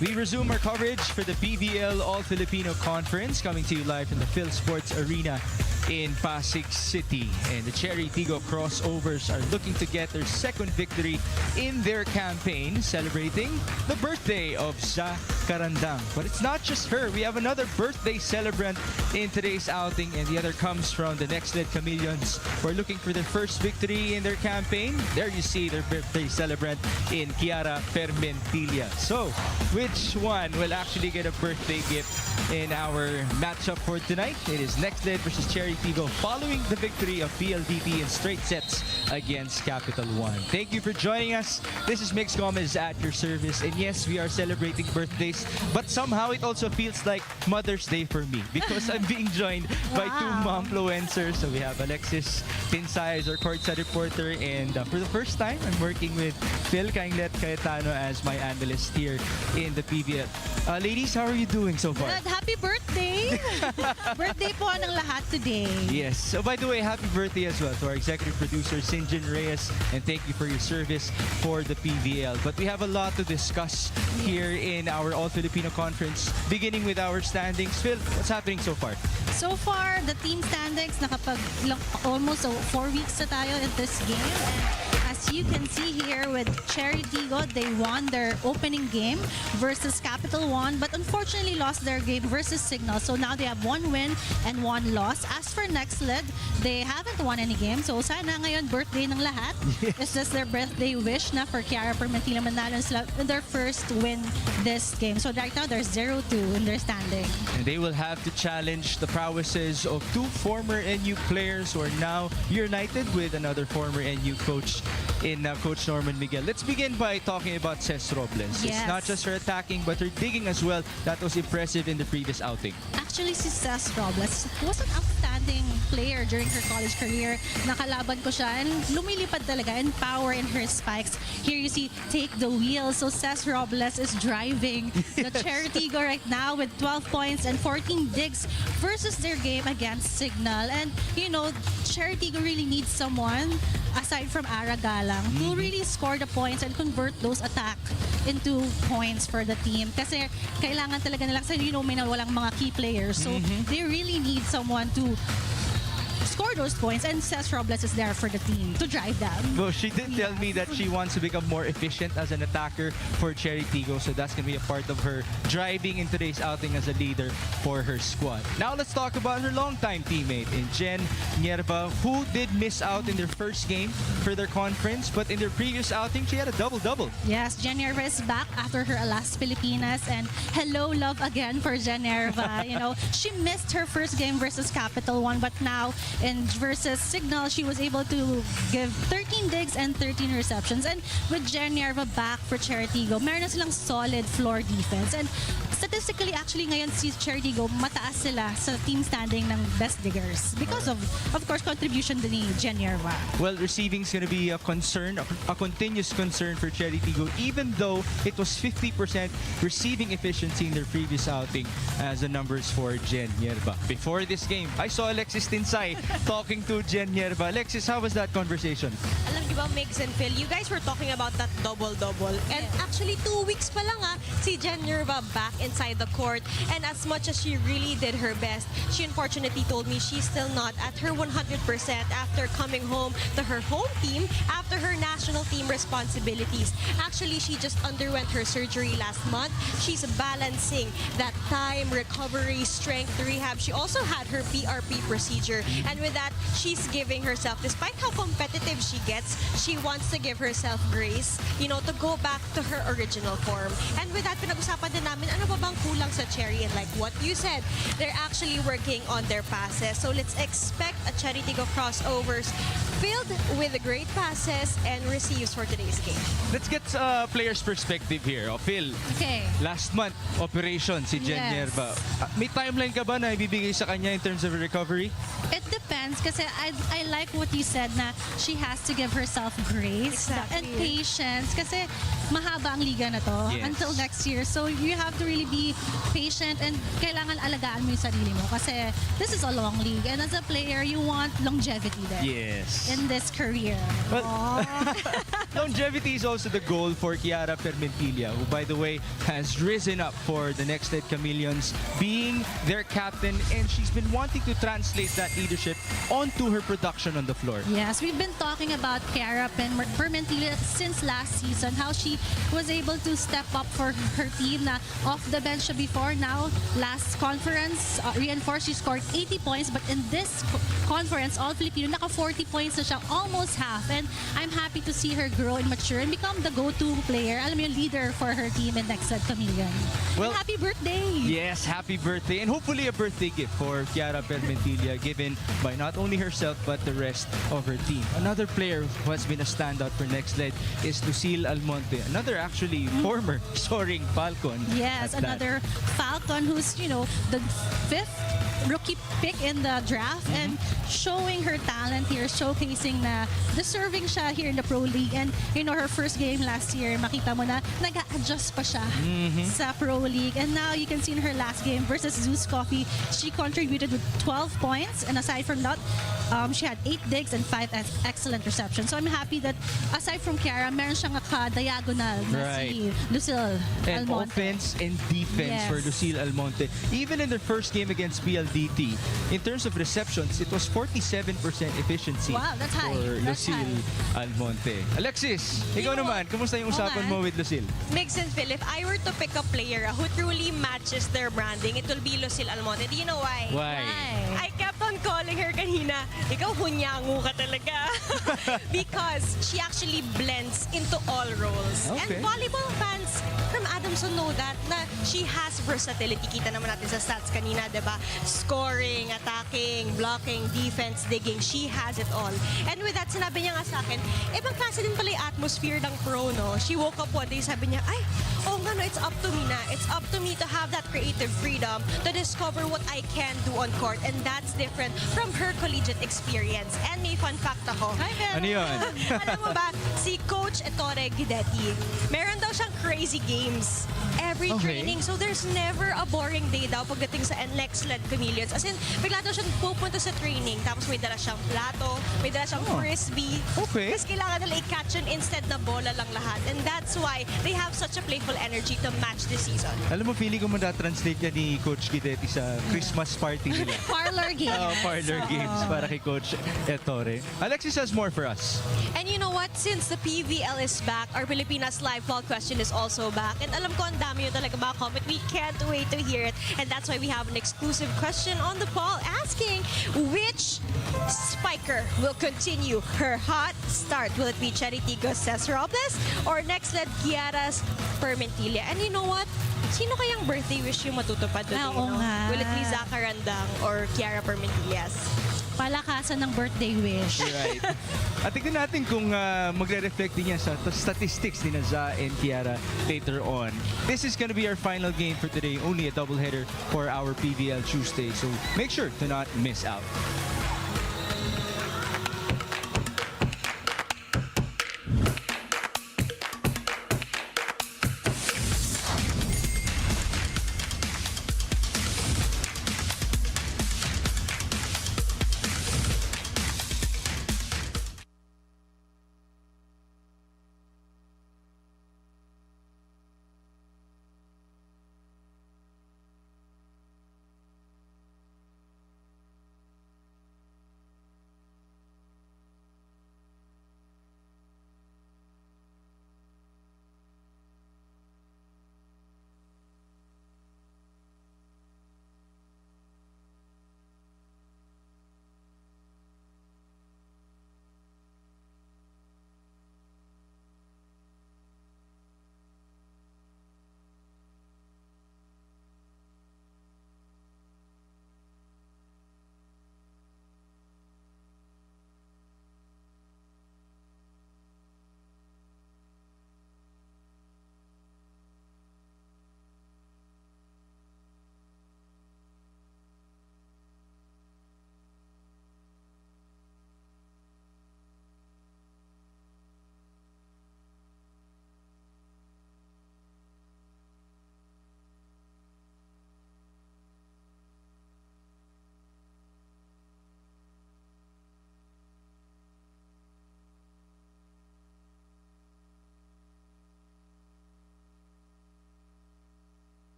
We resume our coverage for the PVL All-Filipino Conference, coming to you live from the Phil Sports Arena in Pasig City. And the Chery Tiggo Crossovers are looking to get their second victory in their campaign, celebrating the birthday of Za Karandang. But it's not just her. We have another birthday celebrant in today's outing, and the other comes from the Nxled Chameleons, who are looking for their first victory in their campaign. There you see their birthday celebrant in Kiara Fermentilla. So, which one will actually get a birthday gift in our matchup for tonight? It is Nxled versus Chery Tiggo, following the victory of PLDT in straight sets against Capital One. Thank you for joining us. This is Mix Gomez at your service. And yes, we are celebrating birthdays, but somehow it also feels like Mother's Day for me because I'm being joined by two momfluencers. So we have Alexis Tinsay as our courtside reporter, and for the first time, I'm working with Phil Cayetano as my analyst here in the PVL. Ladies, how are you doing so far? Good. Happy birthday! Birthday po ng lahat today. Yes. So by the way, happy birthday as well to our executive producer, Sinjin Reyes, and thank you for your service for the PVL. But we have a lot to discuss here in our All-Filipino Conference, beginning with our standings. Phil, what's happening so far? So far, the team standings, almost 4 weeks na tayo in this game. And as you can see here with Chery Tiggo, they won their opening game versus Capital One, but unfortunately lost their game versus Signal. So now they have 1 win and 1 loss. As for Nxled, they haven't won any game. So sana ngayon birthday ng lahat. Yes. It's just their birthday wish na for Kiara Fermentilla manalo sila in their first win this game. So right now they're 0-2 in their standing. And they will have to challenge the prowesses of 2 former NU players who are now united with another former NU coach in Coach Norman Miguel. Let's begin by talking about Ces Robles. Yes. It's not just her attacking, but her digging as well. That was impressive in the previous outing. Actually, si Ces Robles was an outstanding player during her college career. Nakalaban ko siya and lumilipad talaga in power in her spikes. Here you see, take the wheel. So Ces Robles is driving the Chery Tiggo right now with 12 points and 14 digs versus their game against Signal. And, you know, Chery Tiggo really needs someone aside from Ara Galang to really score the points and convert those attack into points for the team. Kasi kailangan talaga nila, kasi you know, may walang mga key players. So they really need someone to score those points, and Ces Robles is there for the team to drive them. Well, she did tell me that she wants to become more efficient as an attacker for Chery Tiggo, so that's going to be a part of her driving in today's outing as a leader for her squad. Now let's talk about her longtime teammate in Jen Nierva, who did miss out in their first game for their conference, but in their previous outing, she had a double-double. Yes, Jen Nierva is back after her last Pilipinas, and hello love again for Jen Nierva. You know, she missed her first game versus Capital One, but now in versus Signal, she was able to give 13 digs and 13 receptions. And with Jen Nierva back for Chery Tiggo, meron na silang solid floor defense. And statistically, actually ngayon si Chery Tiggo, mataas sila sa team standing ng best diggers because of course, contribution din ni Jen Nierva. Well, receiving is going to be a concern, a continuous concern for Chery Tiggo, even though it was 50% receiving efficiency in their previous outing as the numbers for Jen Nierva. Before this game, I saw Alexis Tinsay talking to Jen Nierva. Alexis, how was that conversation? Alam niyo ba, Migs and Phil, you guys were talking about that double-double. And actually, 2 weeks pa lang si Jen Nierva back inside the court. And as much as she really did her best, she unfortunately told me she's still not at her 100% after coming home to her home team after her national team responsibilities. Actually, she just underwent her surgery last month. She's balancing that time, recovery, strength, rehab. She also had her PRP procedure. And with that, she's giving herself, despite how competitive she gets, she wants to give herself grace, you know, to go back to her original form. And with that, pinag-usapan din namin, ano ba bang kulang sa Chery? And like what you said, they're actually working on their passes. So let's expect a Chery Tiggo Crossovers filled with great passes and receives for today's game. Let's get player's perspective here. Phil, Okay. last month, operation si Jen Yes. Nierva. May timeline ka ba na ibibigay sa kanya in terms of recovery? It depends kasi I like what you said na she has to give herself grace and patience kasi mahaba ang liga na to until next year. So you have to really be patient and kailangan alagaan mo yung sarili mo kasi this is a long league and as a player, you want longevity there. Yes. in this career. Well, longevity is also the goal for Kiara Permentilla, who, by the way, has risen up for the Nxled Chameleons, being their captain, and she's been wanting to translate that leadership onto her production on the floor. Yes, we've been talking about Kiara Permentilla since last season, how she was able to step up for her team na off the bench siya before. Now, last conference, reinforced, she scored 80 points, but in this conference, All-Filipino, naka 40 points na siya, almost half. And I'm happy to see her grow and mature and become the go-to player, alam mo yung leader for her team in Nxled Chameleons. Well, and happy birthday! Yes, happy birthday, and hopefully a birthday gift for Kiara Permentilla, given by not only herself but the rest of her team. Another player who has been a standout for Nxled is Lucille Almonte, another actually former soaring Falcon. Yes, at that. another Falcon who's, the 5th rookie pick in the draft and showing her talent here, showcasing na deserving siya here in the Pro League. And, her first game last year, makita mo na nag-a-adjust pa siya sa Pro League. And now you can see in her last game versus Zeus Coffee, she contributed with 12 points. And aside from that, she had 8 digs and 5 excellent receptions. So I'm happy that aside from Kiara, meron siyang ka-diagonal na si Lucille and Almonte. offense and defense for Lucille Almonte. Even in their first game against PLDT, in terms of receptions, it was 47% efficiency Wow, that's high. for That's Lucille Almonte. Alexis, ikaw naman, kumusta yung usapan mo with Lucille? Mix and Phil, if I were to pick a player who truly matches their branding, it will be Lucille Almonte. Do you know why? Why? I kept on calling her kanina, ikaw hunyango ka talaga. Because she actually blends into all roles. Okay. And volleyball fans from Adamson know that na she has versatility. Kita naman natin sa stats kanina, diba? Scoring, attacking, blocking, defense, digging. She has it all. And with that, sinabi niya nga sa akin, ibang klase din pala yung atmosphere ng pro, no? She woke up one day, sabi niya, ay, nga no, it's up to me na. It's up to me to have that creative freedom to discover what I can do on court. And that's different from her collegiate experience. And may fun fact ako. Hi, Bella. Ano yun? Alam mo ba, si Coach Ettore Guidetti, meron daw siyang crazy games every training. So there's never a boring day daw pagdating sa Nxled Chameleons. As in, bigla daw siyang pupunta sa training, tapos may dala siyang plato, may dala siyang frisbee. Okay. Tapos kailangan nila i-catch yun instead na bola lang lahat. And that's why they have such a playful energy to match this season. Alam mo, feeling ko translate niya ni Coach Guidetti sa Christmas party nila. Parlor games. Parlor games para kay Coach Ettore. Alexis has more for us. And you know what? Since the PVL is back, our Pilipinas Live Ball question is also back. And alam ko, ang dami yun talaga mga comment. We can't wait to hear it. And that's why we have an exclusive question on the poll asking which spiker will continue her hot start. Will it be Chery Tiggo Crossovers or Nxled Kiara's Permentilla? And you know what? Sino kayang birthday wish yung matutupad today? Oo nga. Will it be Zaka Randang or Kiara Permentillas? Palakasan ng birthday wish. Right. At tignan natin kung magre-reflect din yan sa statistics ni Za and Kiara later on. This is gonna be our final game for today. Only a doubleheader for our PVL Tuesday. So make sure to not miss out.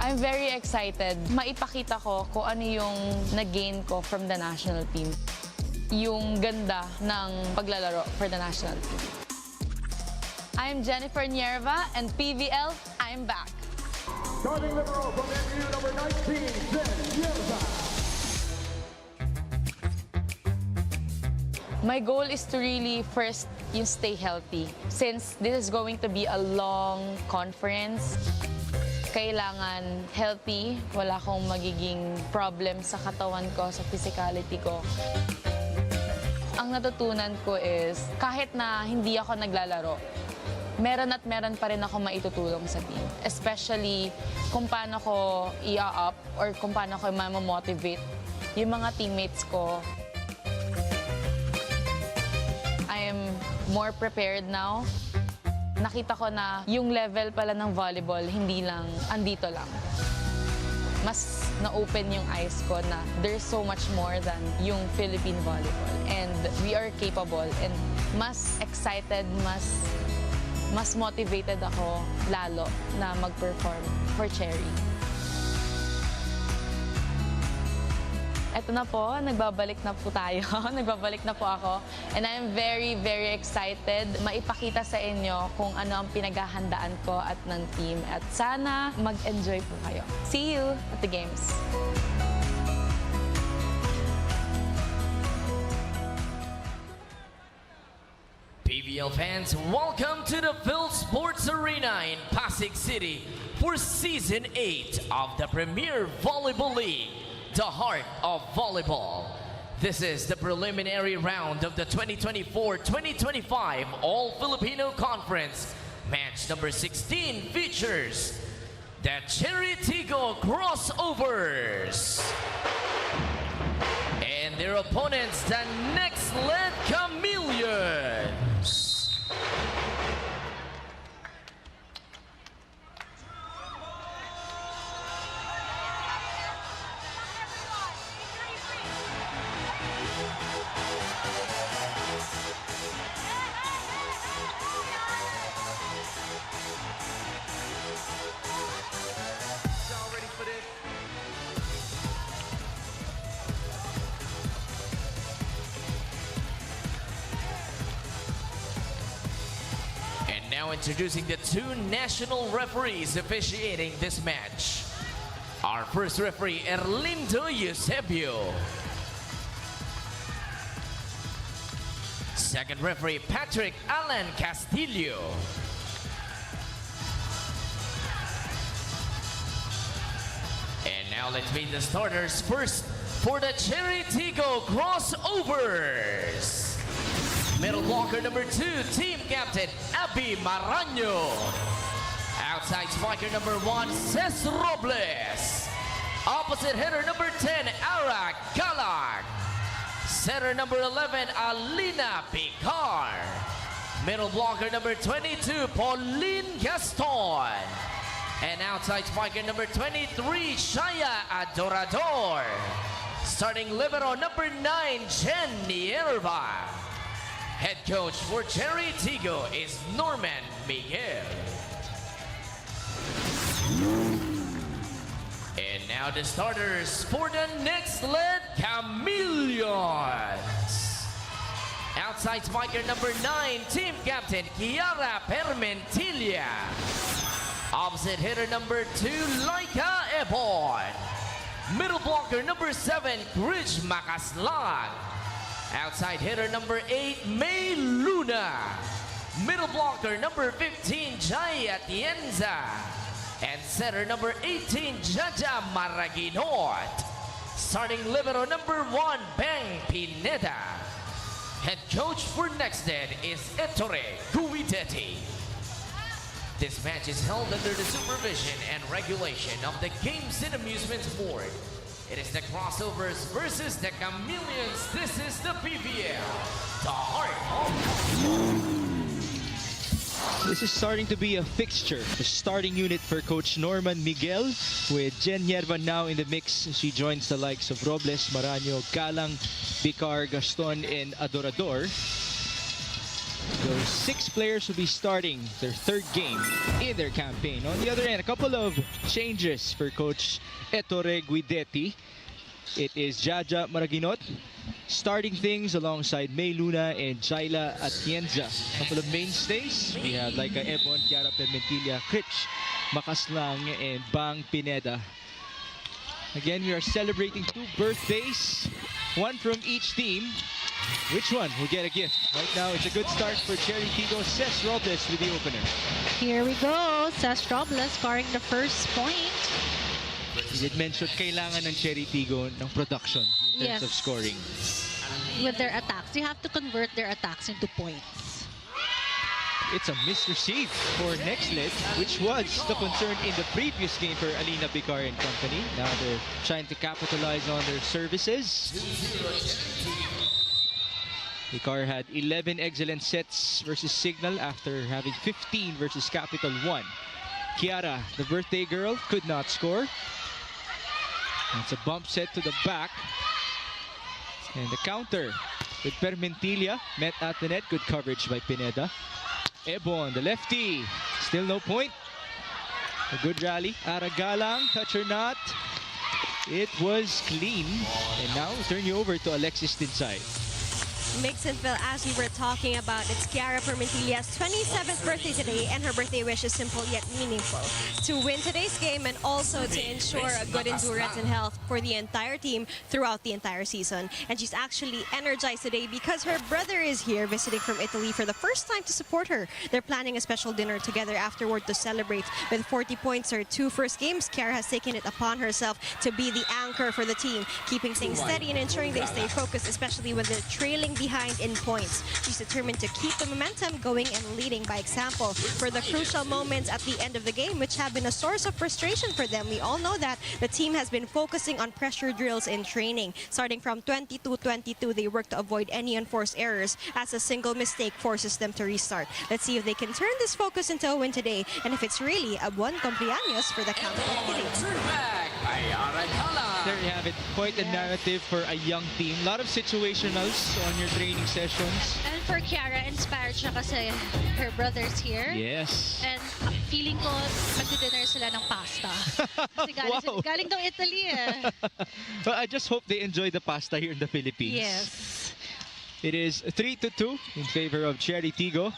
I'm very excited. Maipakita ko kung ano yung nag-gain ko from the national team. Yung ganda ng paglalaro for the national team. I'm Jennifer Nierva and PVL, I'm back. Starting libero from MU number 19, Nierva. My goal is to really first yung stay healthy. Since this is going to be a long conference, kailangan healthy, wala akong magiging problem sa katawan ko, sa physicality ko. Ang natutunan ko is, kahit na hindi ako naglalaro, meron at meron pa rin ako maitutulong sa team. Especially kung paano ko i-up or kung paano ko ma-motivate yung mga teammates ko. I am more prepared now. Nakita ko na yung level pala ng volleyball, hindi lang andito lang. Mas na-open yung eyes ko na there's so much more than yung Philippine volleyball. And we are capable. And mas excited, mas motivated ako lalo na mag-perform for Chery. Eto na po, nagbabalik na po tayo. Nagbabalik na po ako. And I'm very, very excited maipakita sa inyo kung ano ang pinaghahandaan ko at ng team. At sana mag-enjoy po kayo. See you at the games. PVL fans, welcome to the Phil Sports Arena in Pasig City for Season 8 of the Premier Volleyball League, the heart of volleyball. This is the preliminary round of the 2024-2025 All-Filipino Conference. Match number 16 features the Chery Tiggo Crossovers and their opponents, the Nxled Chameleons. Now introducing the two national referees officiating this match. Our first referee, Erlindo Eusebio. Second referee, Patrick Alan Castillo. And now let's meet the starters. First, for the Chery Tiggo Crossovers. Middle blocker number 2, team captain Abby Maraño. Outside spiker number 1, Ces Robles. Opposite hitter number 10, Ara Galag. Setter number 11, Alina Picar. Middle blocker number 22, Pauline Gaston. And outside spiker number 23, Shaya Adorador. Starting libero number 9, Jen Nierva. Head coach for Chery Tiggo is Norman Miguel. And now the starters for the Nxled Chameleons. Outside spiker number 9, team captain Kiara Permentilla. Opposite hitter number 2, Laika Ebon. Middle blocker number 7, Gridge Makaslan. Outside hitter number 8, May Luna. Middle blocker number 15, Jai Atienza. And setter number 18, Jaja Maraginot. Starting libero number 1, Bang Pineda. Head coach for Nxled is Ettore Guidetti. This match is held under the supervision and regulation of the Games and Amusements Board. It is the Crossovers versus the Chameleons. This is the PVL, the heart of This is starting to be a fixture. The starting unit for Coach Norman Miguel, with Jen Nierva now in the mix. She joins the likes of Robles, Maraño, Galang, Picar, Gaston, and Adorador. Those 6 players will be starting their 3rd game in their campaign. On the other end, a couple of changes for Coach Ettore Guidetti. It is Jaja Maraginot starting things alongside May Luna and Jaila Atienza. A couple of mainstays. We have like Ebon, Kiara Permentilla, Critch, Makaslang, and Bang Pineda. Again, we are celebrating 2 birthdays, 1 from each team. Which one will get a gift? Right now, it's a good start for Chery Tiggo. Ces Robles with the opener. Here we go. Ces Robles scoring the first point. You did mention kailangan ng Chery Tiggo ng production in terms Yes. of scoring. With their attacks, you have to convert their attacks into points. It's a missed receive for Nxled, which was the concern in the previous game for Alina Bicar and company. Now they're trying to capitalize on their services. Bicar had 11 excellent sets versus Signal after having 15 versus Capital 1. Kiara, the birthday girl, could not score. It's a bump set to the back. And the counter with Permentilla met at the net. Good coverage by Pineda. Ebon, the lefty, still no point. A good rally. Aragalang, touch or not. It was clean. And now turn you over to Alexis Tinsay. Mix and Phil, as we were talking about, it's Kiara Permentilla's 27th birthday today, and her birthday wish is simple yet meaningful: to win today's game and also to ensure a good endurance and health for the entire team throughout the entire season. And she's actually energized today because her brother is here visiting from Italy for the first time to support her. They're planning a special dinner together afterward to celebrate. With 40 points her 2 first games, Kiara has taken it upon herself to be the anchor for the team, keeping things steady and ensuring they stay focused, especially when they're trailing behind in points. She's determined to keep the momentum going and leading by example for the crucial moments at the end of the game, which have been a source of frustration for them. We all know that the team has been focusing on pressure drills in training. Starting from 22-22, they work to avoid any unforced errors, as a single mistake forces them to restart. Let's see if they can turn this focus into a win today, and if it's really a buen cumpleaños for the count of There you have it. Quite a narrative for a young team. A lot of situationals on your training sessions. And for Kiara, inspired siya kasi her brother's here. Yes. And feeling ko, magdi-dinner sila ng pasta. Kasi Wow. galing daw Italy eh. Well, I just hope they enjoy the pasta here in the Philippines. Yes. It is 3-2 in favor of Chery Tiggo.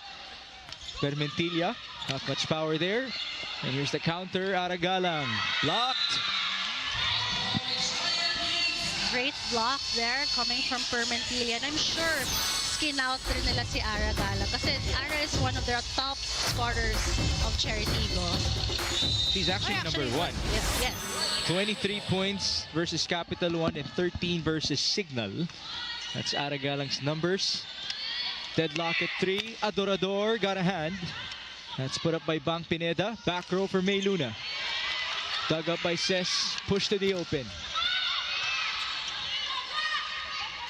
Permentilla, not much power there. And here's the counter, Aragalang. Blocked. Great block there coming from Permentilla. And I'm sure skin out rin nila si Ara Gala kasi Ara is one of their top scorers of Chery Tiggo. She's actually number 1. Yes. 23 points versus Capital 1 and 13 versus Signal. That's Aragalang's numbers. Deadlock at 3. Adorador got a hand. That's put up by Bang Pineda. Back row for May Luna. Dug up by Ces. Push to the open.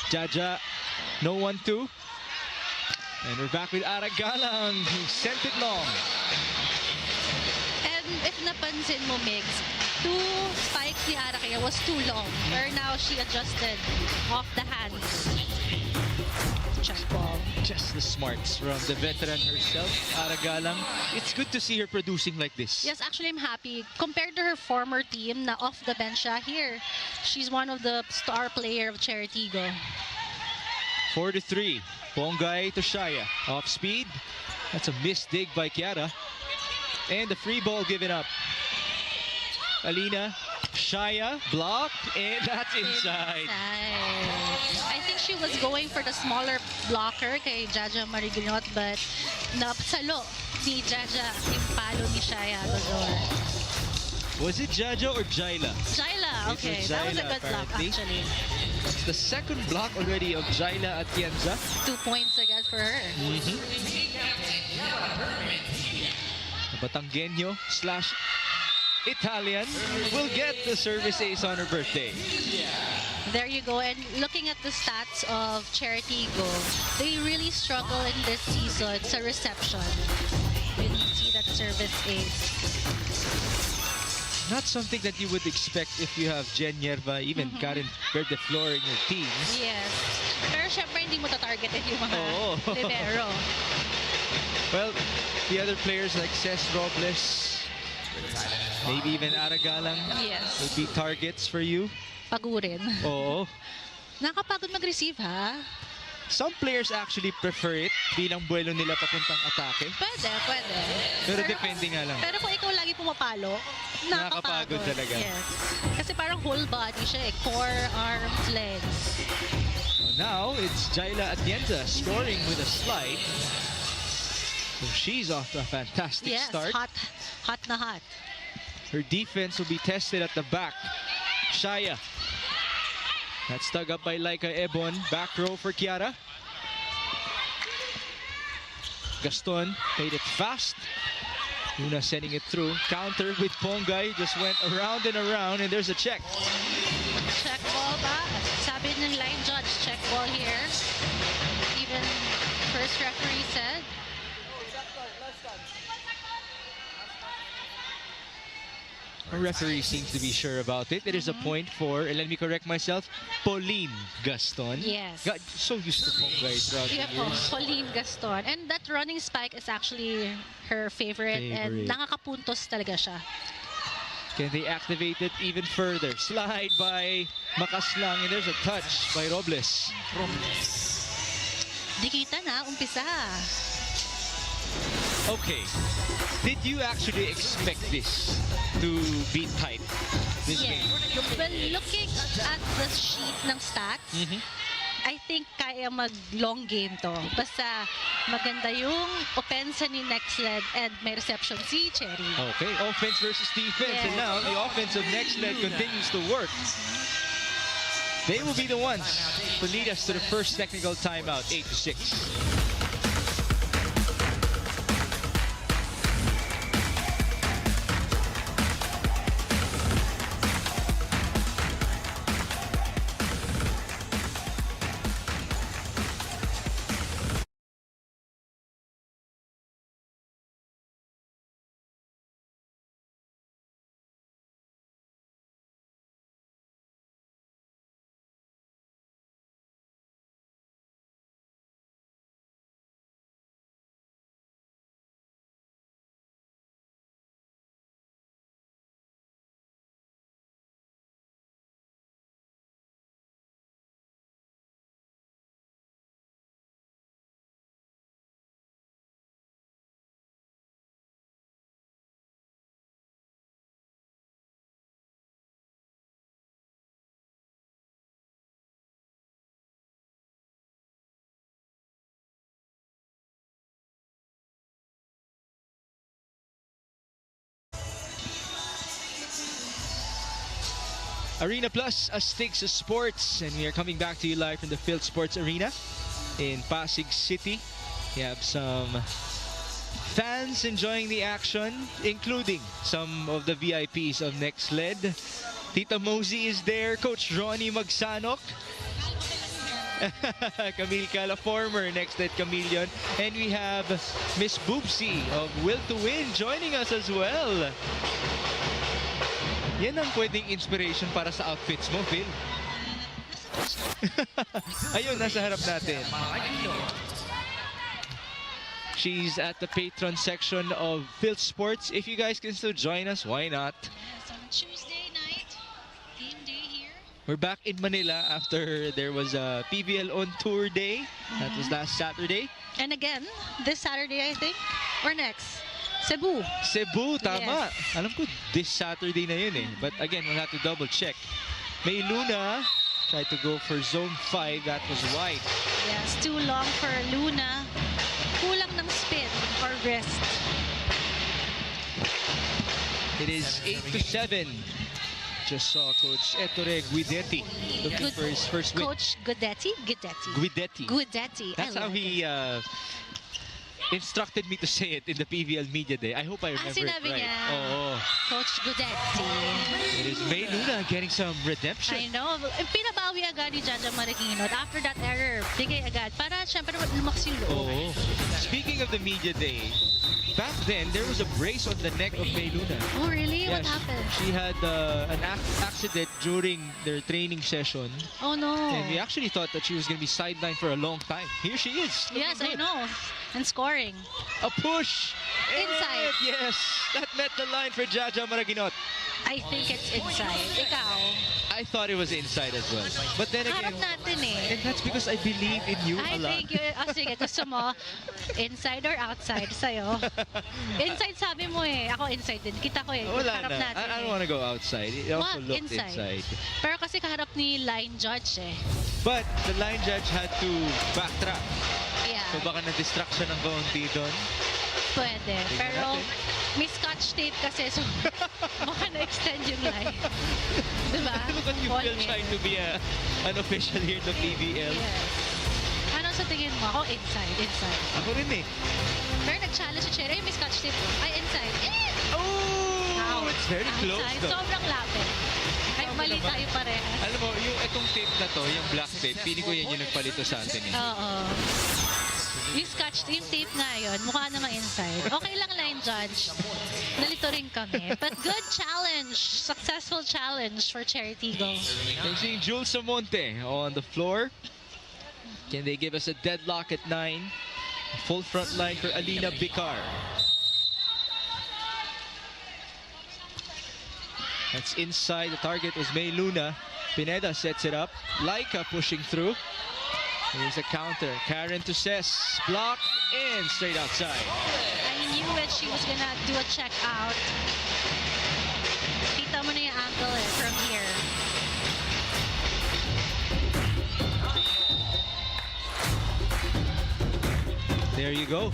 Jaja, no 1-2. And we're back with Aragalang, who sent it long. And if napansin mo, Migs, 2 spikes ni Ara kaya was too long. Where now she adjusted off the hands. Check ball. Just the smarts from the veteran herself, Aragalang. It's good to see her producing like this. Yes, actually I'm happy. Compared to her former team na off the bench siya, here, she's one of the star player of Chery Tiggo. 4-3. Bongay to Shaya. Off speed. That's a missed dig by Kiara. And the free ball given up. Alina, Shaya, blocked, and that's inside. I think she was going for the smaller blocker kay Jaja Mariginot, but napsalo ni Jaja yung palo ni Shaya Dodor. Was it Jaja or Jaila? Jaila, okay. That was a Jaila, good block, apparently. actually. It's the second block already of Jaila Atienza. 2 points again for her. Batanggenyo / Italian will get the service ace on her birthday. There you go. And looking at the stats of Chery Tiggo, they really struggle in this season sa reception. You see that service ace. Not something that you would expect if you have Jen Yerva, even Karen Verdeflor in your team. Yes. Pero syempre hindi mo tatargetin yung mga Oo. libero. Well, the other players like Ces Robles, maybe even Aragalang Yes. would be targets for you. Pagurin. Oo. Nakapagod mag-receive, ha? Some players actually prefer it bilang buwelo nila papuntang atake. Pwede. Pero depende nga lang. Pero kung ikaw lagi pumapalo, Nakakapagod talaga. Yes. Kasi parang whole body siya eh. Core, arms, legs. So now it's Jaila Atienza scoring with a slide. So she's off to a fantastic Yes, start. hot na hot. Her defense will be tested at the back. Shaya. That's dug up by Laika Ebon. Back row for Kiara. Gaston made it fast. Luna sending it through. Counter with Pongay. Just went around and around, and there's a check. Check ball ba? Sabi ng line judge, check ball here. Even first referee said. Our referee seems to be sure about it. It is a point for, and let me correct myself, Pauline Gaston. Yes. Got so used to Pongay throughout Yeah the po, years. Pauline Gaston. And that running spike is actually her favorite. And nakakapuntos talaga siya. Can they activate it even further? Slide by Makaslang, and there's a touch by Robles. Di kita na, umpisa. Okay. Did you actually expect this to be tight? This Yes. game? Well, looking at the sheet ng stats, I think kaya mag-long game to. Basta maganda yung opensa ni Nxled and may reception si Chery. Okay, offense versus defense. And Yes. now the offense of Nxled continues to work. They will be the ones to lead us to the first technical timeout, 8-6. Arena Plus, Astig Sports, and we are coming back to you live from the Field Sports Arena in Pasig City. We have some fans enjoying the action, including some of the VIPs of Nxled. Tita Mosey is there, Coach Ronnie Magsanok, Camille Cala, former Nxled Chameleon, and we have Miss Boopsy of Will to Win joining us as well. Yan ang pwedeng inspiration para sa outfits mo, Phil. Ayun, nasa harap natin. She's at the patron section of Field Sports. If you guys can still join us, why not? Yes, on Tuesday night, game day here. We're back in Manila after there was a PVL on tour day. That was last Saturday. And again, this Saturday, I think, or next, Cebu. Cebu, tama. Yes. Alam ko, this Saturday na yun eh. But again, we'll have to double check. May Luna tried to go for zone 5. That was wide. Yes, too long for Luna. Kulang ng spin or wrist. It is 8-7. Just saw Coach Ettore Guidetti looking for his first win. Coach Guidetti? Guidetti. Guidetti. That's I how like he instructed me to say it in the PVL Media Day. I hope I remember it sinabi right. niya. Oo. Coach Guidetti. It is May Luna getting some redemption. I know. Pinabawi agad ni Jaja Marikino. After that error, bigay agad. Para syempre lumakas yung loob. Oo. Speaking of the Media Day, back then there was a brace on the neck of May Luna. Oh, really? Yeah, What happened? She had an accident during their training session. Oh, no. And we actually thought that she was going to be sidelined for a long time. Here she is. Yes, I Looking good. know. and scoring. A push. Inside. And yes, that met the line for Jaja Maraguinot. I think it's inside. Ikaw, I thought it was inside as well. But then again, harap natin eh. and that's because I believe in you I a lot. think you, sige, gusto mo, inside or outside sa'yo? Inside sabi mo eh. Ako inside din. Kita ko eh. Wala Harap na. natin I don't eh. want to go outside. It also What? looked inside. Pero kasi kaharap ni line judge eh. But the line judge had to backtrack. Yeah, So baka na-distract siya ng kaunti doon. pwede. Tingnan Pero natin. may scotch tape kasi so baka na-extend yung line. Diba? Look at you, All Phil, in. trying to be an official here in the PVL. Yes. Ano sa tingin mo? Ako inside. Ako rin eh. Pero nag-challenge si Chery, may scotch tape. Ay, inside. Eh! Oh! It's very close Outside. though. Sobrang lapit. Ay, mali naman. tayo parehas. Alam mo, yung itong tape na to, yung black tape, pili ko yan yung nagpalito sa atin eh. Oo. Yung scotch, yung tape nga yun, mukha namang inside. Okay lang, line judge. Nalito rin kami. But good challenge. Successful challenge for Chery Tiggo. I'm seeing Jules Samonte on the floor. Can they give us a deadlock at 9? Full front line for Alina Bicar. That's inside. The target was May Luna. Pineda sets it up. Laika pushing through. Here's a counter. Karen to Cess. Block and straight outside. I knew it. She was gonna do a check out. Kita mo na yung angle eh, from here. There you go.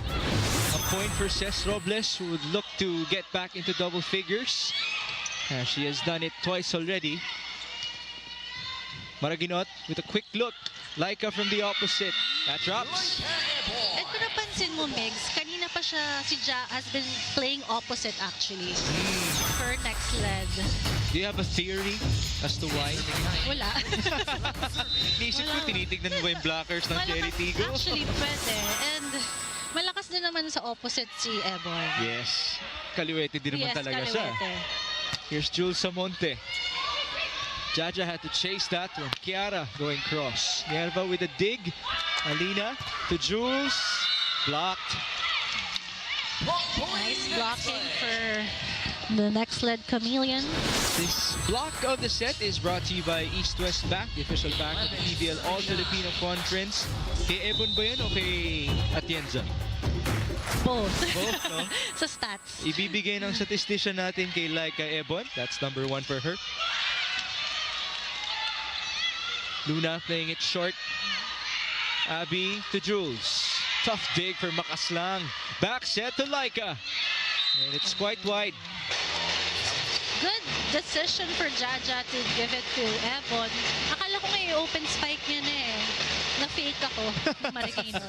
A point for Cess Robles, who would look to get back into double figures. She has done it twice already. Maraguinot with a quick look. Laika from the opposite. That drops. At kung napansin mo, Migs, kanina pa siya, si Ja has been playing opposite actually. For Nxled. Do you have a theory as to why? Wala. Nisip ko, tinitignan mo ba yung blockers ng Chery Malakas, Tiggo? actually, pwede. And malakas din naman sa opposite si Ebon. Yes. Kaliwete din naman Yes, talaga siya. kaliwete. Here's Jules Samonte. Jaja had to chase that one. Kiara going cross. Nerva with a dig. Alina to Jules. Blocked. Nice blocking for the Nxled Chameleons. This block of the set is brought to you by East West Bank, the official bank of the PVL All-Filipino Conference. Kay Ebon ba yan o kay Atienza? Both. Both, no? Sa stats. Ibibigay ng statistician natin kay Laika Ebon. That's number 1 for her. Luna playing it short. Abby to Jules. Tough dig for Makaslang. Back set to Laika. And it's quite wide. Good decision for Jaja to give it to Ebon. Akala ko nga yung open spike niya na eh. Na-fake ako. Marikino.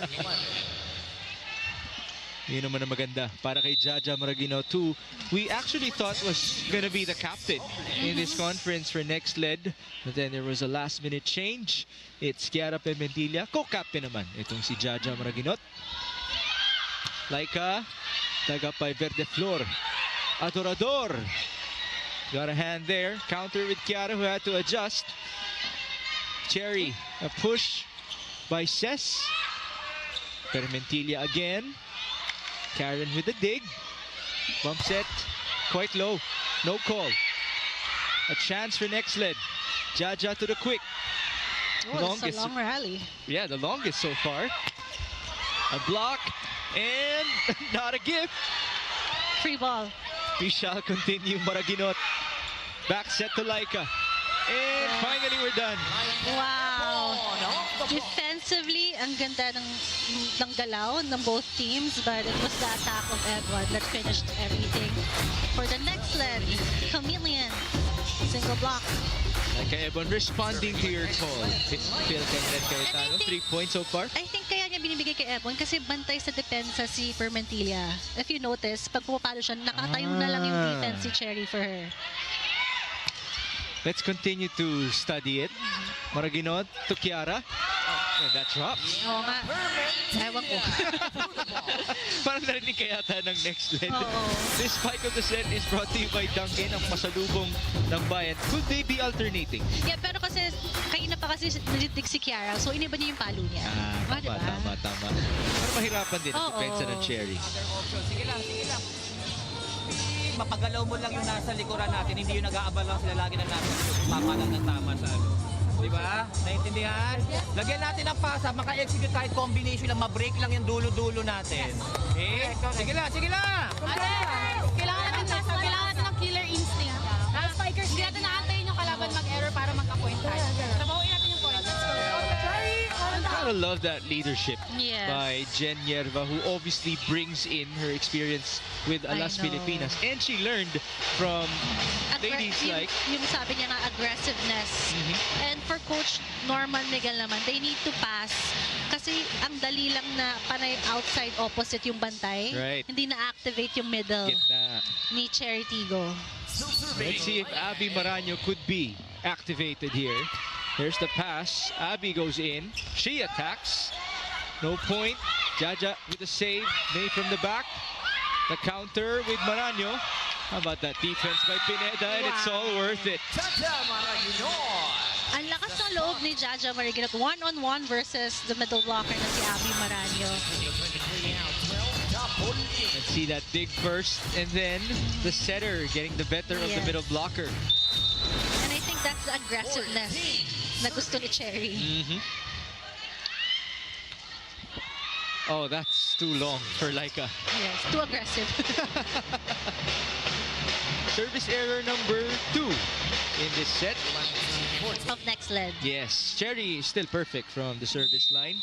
Yun naman ang maganda para kay Jaja Maraguinot, who we actually thought was gonna be the captain in this conference for Nxled. But then there was a last-minute change. It's Kiara Pimentilla. Co-captain naman itong si Jaja Maraguinot. Laika, taga by Verde Flor. Adorador. Got a hand there. Counter with Kiara, who had to adjust. Chery, a push by Cess. Pimentilla again. Karen with the dig. Bump set. Quite low. No call. A chance for Nxled. Jaja to the quick. Oh, it's a long rally. Yeah, the longest so far. A block. And not a gift. Free ball. We shall continue. Maraguinot. Back set to Laika. And finally we're done. Wow. Defensively, ang ganda ng galaw ng both teams, but it was the attack of Edward that finished everything for the Nxled Chameleons. Single block. Like Ebon responding to your call. Phil Kenneth Cayetano, 3 points so far. I think kaya niya binibigay kay Ebon kasi bantay sa depensa si Pimentilla. If you notice, pag pumapalo siya, nakatayo na lang yung defense si Chery for her. Let's continue to study it. Maraguinot to Kiara. And that drops. Oo nga. Ewan ko. parang narinig kaya ata ng Nxled. Oo. This spike of the set is brought to you by Dunkin, ang pasalubong ng bayan. Could they be alternating? Yeah, pero kasi kanina pa kasi nalitig si Kiara, so iniba niya yung palo niya. Tama, tama. Pero mahirapan din ang Oo. depensa ng Chery. Other option. Sige lang, sige lang. Mapagalaw mo lang yung nasa likuran natin, hindi yung nag-aabal lang sila lagi ng nasa likod. Tama lang ng tama sa ano. Di ba? Naintindihan? Lagyan natin ng pasa, maka-execute kahit combination lang, ma-break lang yung dulo-dulo natin. Okay? Sige lang, sige lang! Kailangan natin ng killer instinct. Spikers, hindi natin naantayin yung kalaban mag-error para magka-point tayo. Trabahuin natin yung point. Let's go. Gotta love that leadership Yes. by Jen Yerva, who obviously brings in her experience with I Alas know. Pilipinas. And she learned from ladies like... yung sabi niya na aggressiveness. And for Coach Norman Miguel naman, they need to pass. Kasi ang dali lang na panay outside opposite yung bantay. Right. Hindi na-activate yung middle Gitna. ni Chery Tiggo. Let's see if Abby Maraño could be activated here. Here's the pass. Abby goes in. She attacks. No point. Jaja with a save. May from the back. The counter with Maraño. How about that defense by Pineda? And it's all worth it. Jaja Maraguinor. Ang lakas ng loob ni Jaja Mariginot. One-on-one versus the middle blocker na si Abby Maraño. Let's see that big burst. And then the setter getting the better of the Yes. middle blocker. And I think that's the aggressiveness na gusto ni Chery. Oh, that's too long for Laika. Yes, too aggressive. Service error number 2 in this set. Of Nxled. Yes, Chery is still perfect from the service line.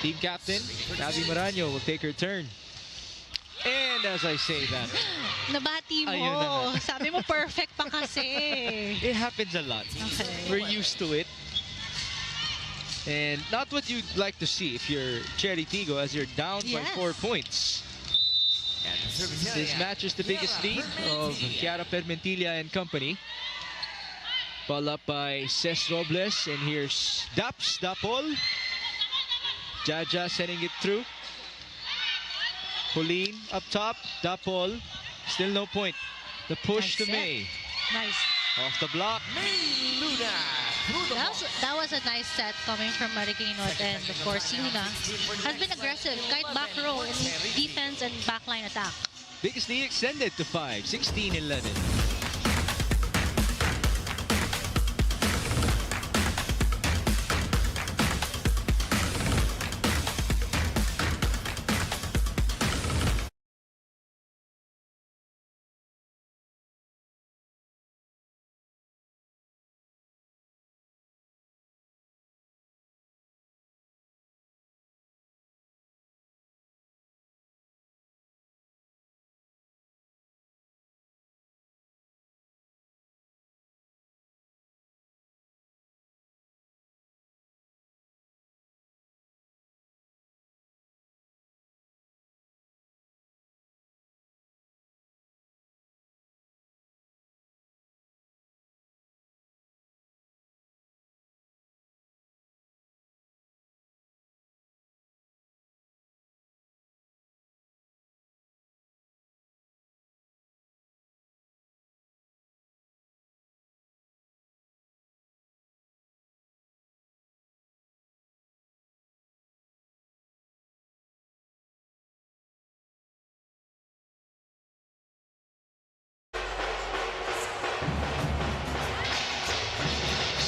Team captain, Abby Maraño will take her turn. And as I say that, Nabati Ayun na mo. nga. Sabi mo perfect pa kasi. it happens a lot. Okay. We're used to it. And not what you'd like to see if you're Chery Tiggo, as you're down by Yes. 4 points. This match is the biggest lead of Chiara Permentilla and company. Ball up by Ces Robles, and here's Dapol. Jaja sending it through. Pauline up top, Dapol, still no point. The push to Nice set. May. Nice. Off the block, Luna through the That was a nice set coming from Mariginot, and of course Luna has been aggressive kahit back row in defense and backline attack. Biggest lead extended to 5, 16-11.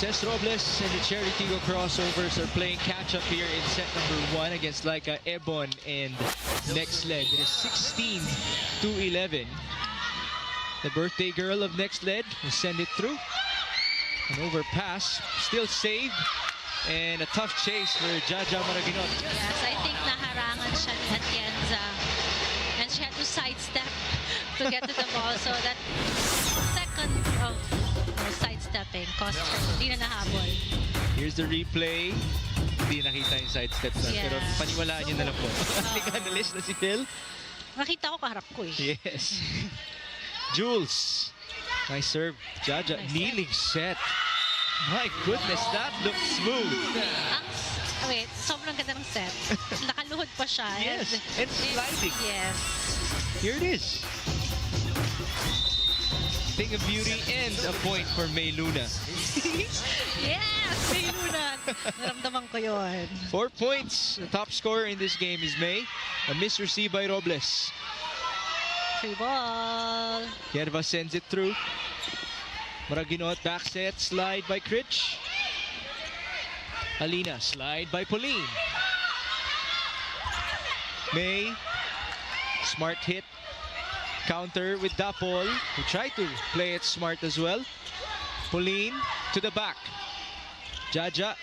Ces Robles and the Chery Tiggo Crossovers are playing catch-up here in set number 1 against Laika, Ebon, and Nxled. It is 16-11. The birthday girl of Nxled will send it through. An overpass, still saved, and a tough chase for Jaja Maraginot. Yes, I think naharangan siya ni Atienza, and she had to sidestep to get to the ball, so that second of sidestepping cost her. Hindi na nahabol. Here's the replay. Hindi nakita yung sidestep na, pero Yeah. paniwalaan nyo na lang po. Analyst na si Phil. Nakita ko kaharap ko eh. Yes. Jules. Nice serve. Jaja, Nice kneeling set. My goodness, that looks smooth. Ang Wait, sobrang ganda ng set. Nakaluhod pa siya. Yes, and sliding. Yes. Here it is. Thing of beauty and a point for May Luna. Yes! May Luna. Naramdaman ko yun. 4 points. The top scorer in this game is May. A miss received by Robles. Free ball. Yerva sends it through. Maraginot back set. Slide by Critch. Alina, slide by Pauline. May. Smart hit. Counter with Dapol, who tried to play it smart as well. Pauline to the back. Jaja,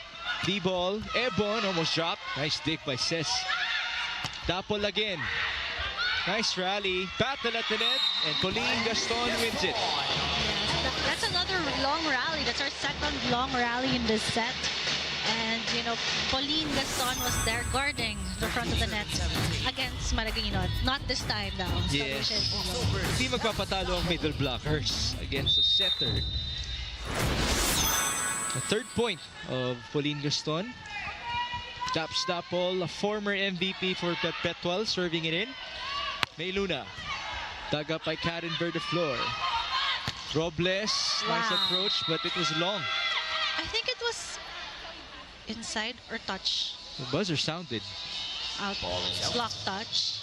D-ball, Ebon almost dropped. Nice dig by Ses. Dapol again. Nice rally. Battle at the net, and Pauline Gaston wins it. Yes, that's another long rally. That's our second long rally in this set. And, you know, Pauline Gaston was there guarding the front of the net against Maraguinot. Not this time, though. Yes. Hindi magpapatalo ang middle blockers against a setter. The third point of Pauline Gaston. Tap Dapol, a former MVP for Perpetual, serving it in. May Luna. Dug up by Karen Verdeflor. Robles, nice approach, but it was long. I think it was inside or touch. The buzzer sounded. Out. Block touch.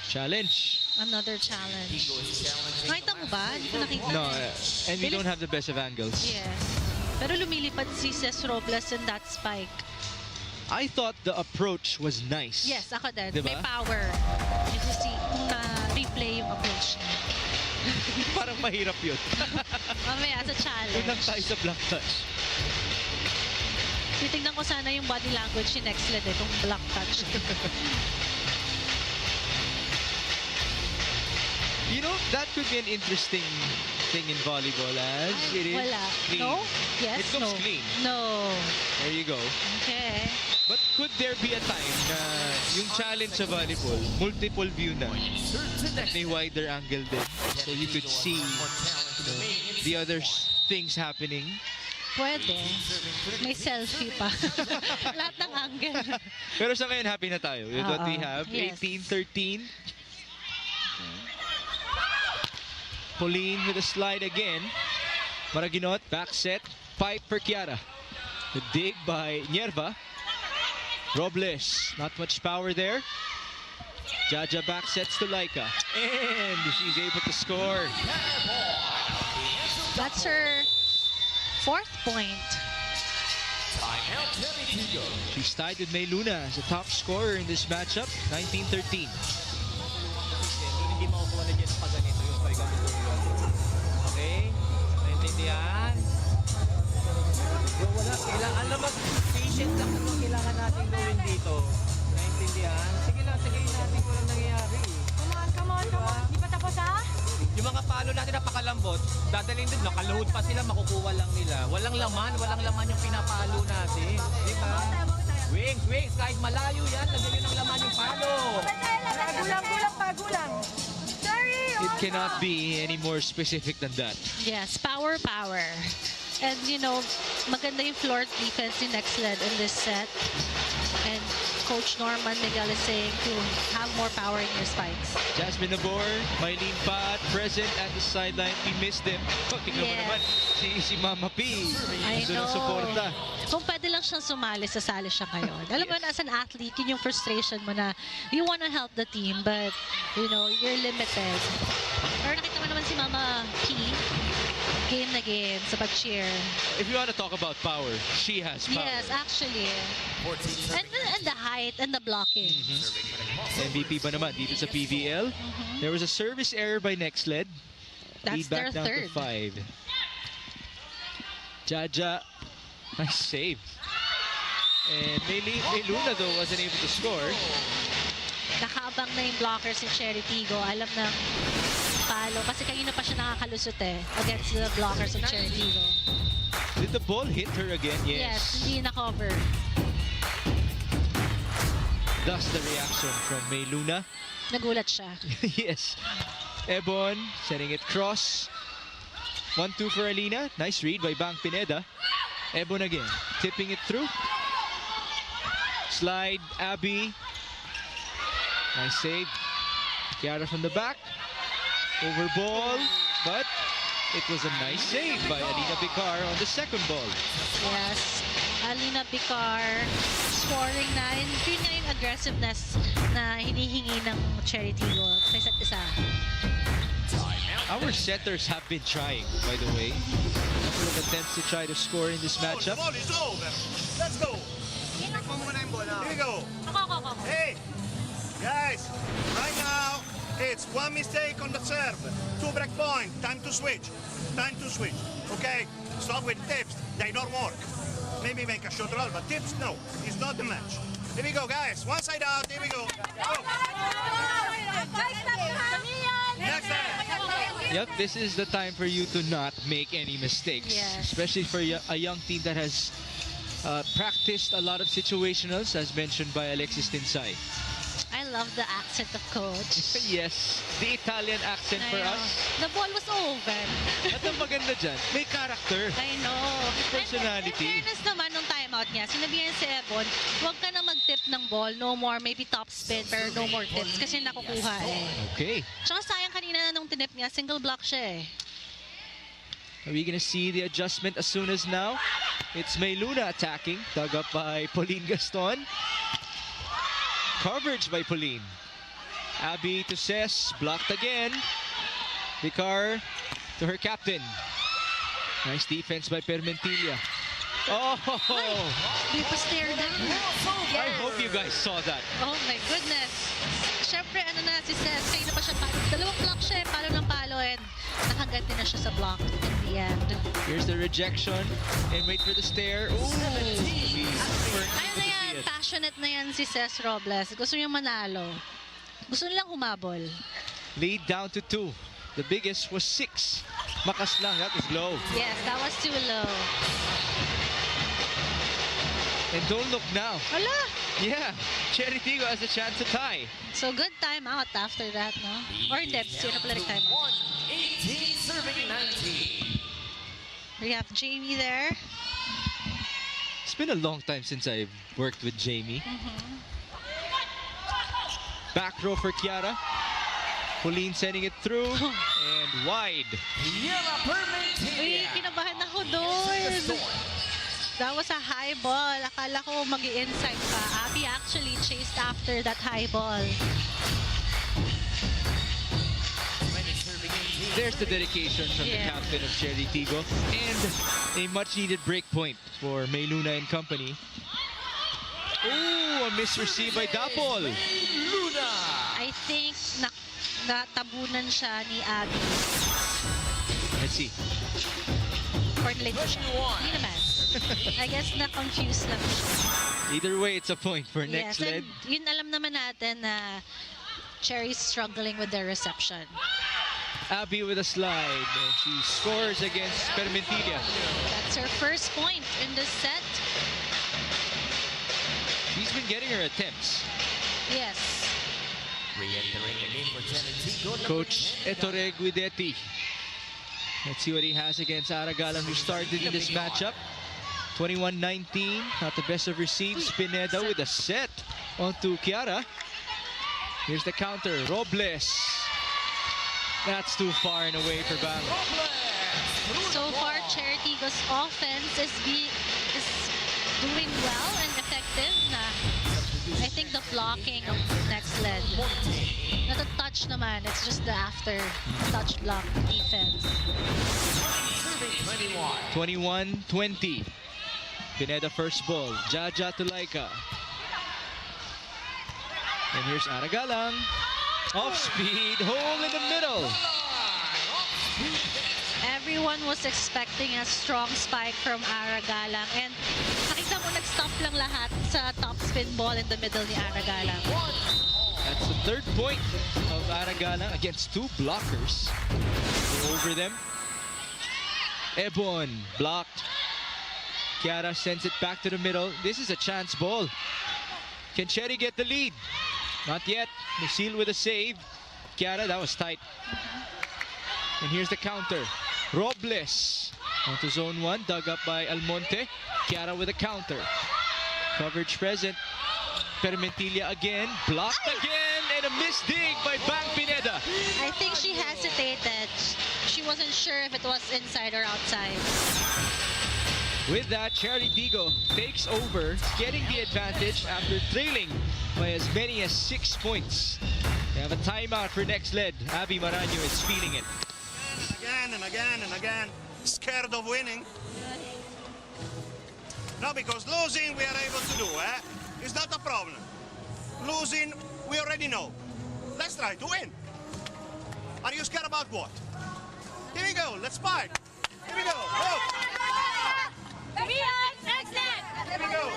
Challenge. Another challenge. Nakita mo ba? Hindi ko nakita. No, and we don't have the best of angles. Yes. Pero lumilipad si Ces Robles in that spike. I thought the approach was nice. Yes, ako din. Diba? May power. You see, kung na-replay yung approach niya. Parang mahirap yun. Mamaya, sa challenge. Doon lang tayo sa block touch. Titignan ko sana yung body language ni Nxled kung block touch. You know, that could be an interesting thing in volleyball as it is Wala. clean. No? Yes, It looks no. clean. No. There you go. Okay. But could there be a time na yung challenge sa volleyball, multiple view na, may wider angle din. So you could see the other things happening. Pwede. May selfie pa. Lahat ng angle. Pero sa ngayon, happy na tayo with what we have. Yes. 18-13. Pauline with a slide again. Maraginot, back set. Pipe for Kiara. The dig by Nierva. Robles, not much power there. Jaja back sets to Laika. And she's able to score. That's her fourth point. She's tied with May Luna as the top scorer in this matchup. 19-13. Hindi makukuha na dyan sa ganito yung pag ganito yun. Okay? Naintindihan? Wala, kailangan lang mag-patient lang naman kailangan natin gawin dito. Naintindihan? Sige lang, sabihin natin kung anong nangyayari. Come on. Di pa tapos ha? Yung mga palo natin napakalambot, dadalhin din, nakaluhod pa sila, makukuha lang nila. Walang laman yung pinapalo natin. Di ba? Wings, kahit malayo yan, lagyan yun ng laman yung palo. Pagulang. It cannot be any more specific than that. Yes, power. And you know, maganda yung floor defense ni Nxled in this set. And Coach Norman Miguel is saying to have more power in your spikes. Jasmine Nabor, Mylene Pat, present at the sideline. We missed them. Tingnan mo Yes. naman, si Mama P. I Gusto ng know. suporta. Kung pwede lang siyang sumali, sasali siya ngayon. Alam mo, as an athlete, yun yung frustration mo na you wanna help the team, but, you know, you're limited. Pero nakita mo naman si Mama P, game na game sa pag-cheer. If you want to talk about power, she has power. Yes, actually. And the height and the blocking. MVP ba naman dito sa PVL? There was a service error by Nxled. That's Lead back their down third. to 5. Jaja, nice save. And May Luna though wasn't able to score. Nakaabang na yung blocker si Chery Tiggo. Alam ng palo. Kasi kanina pa siya nakakalusot against the blockers of Chery Tiggo. Did the ball hit her again? Yes, hindi na-cover. Thus the reaction from May Luna. Nagulat siya. Yes. Ebon sending it cross. 1-2 for Alina. Nice read by Bang Pineda. Ebon again. Tipping it through. slide, Abby. Nice save. Kiara from the back. Over ball, but it was a nice save by Alina Bicar on the second ball. Yes. Alina Bicar scoring na. And yun nga yung aggressiveness na hinihingi ng Chery Tiggo sa isa't isa. Our setters have been trying, by the way. A couple of attempts to try to score in this matchup. The ball is over. Let's go. Here we go. Hey, guys, right now it's one mistake on the serve, 2 break point, time to switch. Okay, stop with tips, they don't work. Maybe make a short roll, but tips, no, it's not the match. Here we go, guys, one side out, here we go. Go. Next time. Yep, this is the time for you to not make any mistakes. Yes. Especially for a young team that has practiced a lot of situationals, as mentioned by Alexis Tinsay. I love the accent of coach. Yes, the Italian accent for I know. us. The ball was over. At ang maganda dyan, may character. I know. Personality. In fairness naman, nung timeout niya, sinabihan si Ebon, huwag ka na mag-tip ng ball. No more, maybe top spin, pero no more tips. Kasi nakukuha eh. Okay. Tsaka sayang kanina na nung tinip niya, single block siya eh. Are we gonna see the adjustment as soon as now? It's Mayluna attacking, dug up by Pauline Gaston. Coverage by Pauline. Abby to Cess, blocked again. Vicar to her captain. Nice defense by Permentilla. Oh! Di pa stare down. I hope you guys saw that. Oh my goodness. Siyempre, ano na si Seth, kayo na pa siya palo. Dalawang block siya, palo ng palo, and nakaganti na siya sa block in the end. Here's the rejection, and wait for the stare. Ooh! Ano na yan, passionate na yan si Cess Robles. Gusto niya manalo. Gusto nilang humabol. Lead down to 2. The biggest was 6. Makas lang, that was low. Yes, that was too low. And don't look now. Hala! Yeah, Chery Tiggo has a chance to tie. So good timeout after that, no? Or hindi, sino pala nag-timeout? 18 serving 19. We have Jamie there. It's been a long time since I've worked with Jamie. Back row for Kiara. Pauline sending it through and wide. Kiara Uy, Permentilla. kinabahan ako doon. That was a high ball. Akala ko mag-i-inside pa. Abby actually chased after that high ball. There's the dedication from the captain of Chery Tiggo. And a much-needed break point for Mayluna and company. Ooh, a misreceive by Dapol. Luna. I think natabunan siya ni Abby. Let's see. Or late ko siya. Hindi naman. I guess na-confused lang siya. Either way, it's a point for Yes, Nxled. and yun alam naman natin na Chery's struggling with the reception. Abby with a slide, and she scores against Permentilla. That's her first point in this set. She's been getting her attempts. Yes. Re-entering the game for Chery Tiggo. Coach Ettore Guidetti. Let's see what he has against Aragalan, who started in this matchup. 21-19, not the best of receives. Pineda with a set onto Kiara. Here's the counter, Robles. That's too far and away for Bang. So far, Chery Tiggo's offense is doing well and effective. I think the blocking of Nxled. Not a touch naman, it's just the after touch block defense. 21-20. Pineda first ball. Jaja to Laika. And here's Aragalang. Off speed, hole in the middle. Everyone was expecting a strong spike from Aragalang, and nakita mo nag-stop lang lahat sa top spin ball in the middle ni Aragalang. That's the third point of Aragalang against 2 blockers. Go over them. Ebon blocked. Kiara sends it back to the middle. This is a chance ball. Can Chery get the lead? Not yet. Lucille with a save. Kiara, that was tight. And here's the counter. Robles onto zone 1, dug up by Almonte. Kiara with a counter. Coverage present. Permentilla again, blocked again, and a missed dig by Bang Pineda. I think she hesitated. She wasn't sure if it was inside or outside. With that, Chery Tiggo takes over, getting the advantage after trailing by as many as 6 points. They have a timeout for Nxled. Abby Maraño is feeling it. Again and again and again. Scared of winning. No, because losing we are able to do, eh? It's not a problem. Losing, we already know. Let's try to win. Are you scared about what? Here we go, let's fight. Here we go. Oh. Here we go.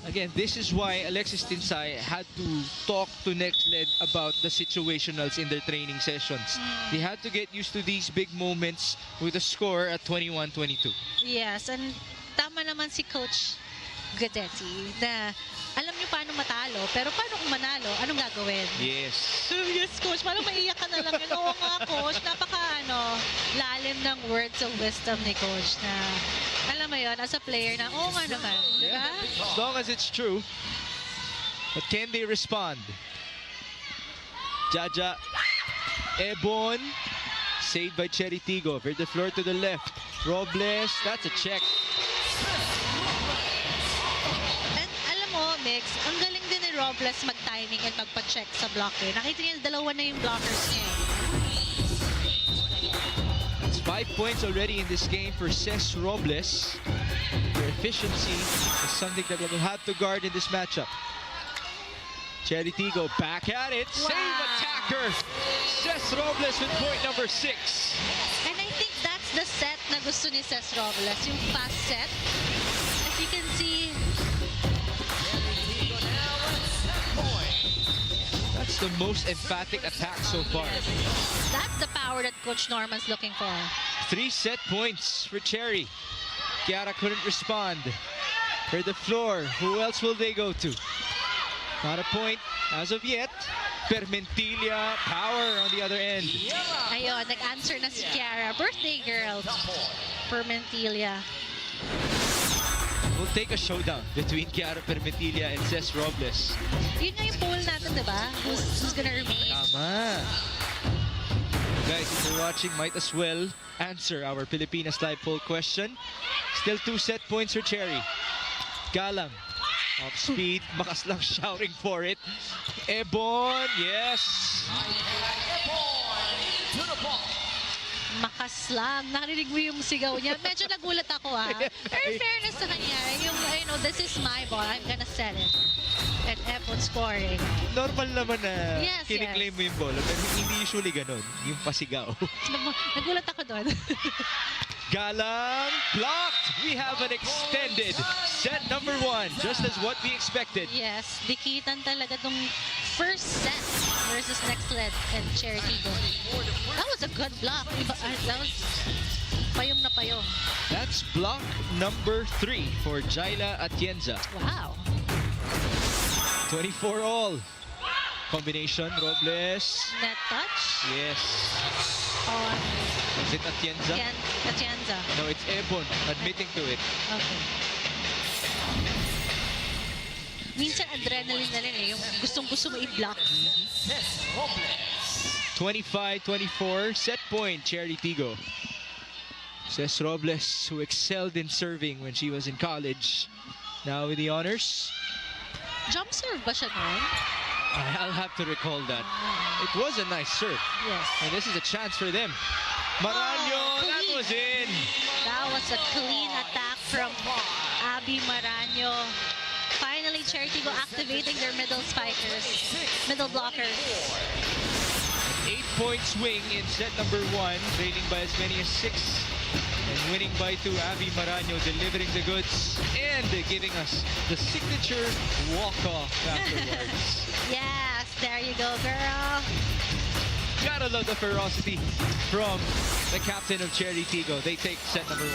Again, this is why Alexis Tinsay had to talk to Nxled about the situationals in their training sessions. They had to get used to these big moments with a score at 21-22. Yes, and tama naman si Coach Gadetti na alam niyo paano matalo, pero paano kung manalo, anong gagawin? Yes. Yes, Coach. Parang maiyak ka na lang yun. Oo nga, Coach. Lalim ng words of wisdom ni Coach na, alam mo yun, as a player na, oo nga naman. Diba? As long as it's true. But can they respond? Jaja. Ebon. Saved by Chery Tiggo. Over the floor to the left. Robles. That's a check. And alam mo, Mix, ang galing din ni Robles mag-timing and magpa-check sa block eh. Nakita niya dalawa na yung blockers niya. It's 5 points already in this game for Ces Robles. Their efficiency is something that we'll have to guard in this matchup. Chery Tiggo back at it. Wow. Save attacker. Ces Robles with point number 6. And I think that's the set na gusto ni Ces Robles, yung fast set. As you can see, That's the most emphatic attack so far. that's the power that Coach Norman's looking for. 3 set points for Chery. Kiara couldn't respond. For the floor, who else will they go to? Not a point as of yet. Permentilla, power on the other end. Ayun, nag-answer na si Kiara. Birthday girl. Permentilla. We'll take a showdown between Kiara Permentilla and Ces Robles. Yun nga yung poll natin, diba? Who's gonna remain? Tama. Guys, if you're watching, might as well answer our Pilipinas Live poll question. Still 2 set points for Chery. Galang. Off speed. Makas lang shouting for it. Ebon. Yes. Makas lang. Narinig mo yung sigaw niya. Medyo nagulat ako Pero in fairness sa kanya, yung, this is my ball. I'm gonna set it. And Epon scoring. Normal naman na Yes, kiniklaim yes. mo yung bola. Pero hindi usually ganun. Yung pasigaw. Nagulat ako doon. Galang. Blocked. We have an extended set number 1. Just as what we expected. Yes, dikitan talaga tong first set versus Nxled and Chery Tiggo. That was a good block. That was payong na payong. That's block number 3 for Jaila Atienza. Wow. 24 all. Combination, Robles. Net touch Yes. on Is it Atienza? Atienza. No, it's Ebon admitting to it. Okay. Minsan adrenaline na rin yung gustong-gusto mo i-block. 25-24, set point, Chery Tiggo. Ces Robles, who excelled in serving when she was in college. Now with the honors. Jump serve ba siya noon? I'll have to recall that. It was a nice serve. Yes. And this is a chance for them. Maraño, that clean. was in. That was a clean attack from Abby Maraño. Finally, Chery Tiggo activating their middle spikers, middle blockers. 8-point swing in set number 1, trailing by as many as 6. And winning by 2, Abby Maraño delivering the goods and giving us the signature walk-off afterwards. Yes, there you go, girl. Gotta love the ferocity from the captain of Chery Tiggo. They take set number 1.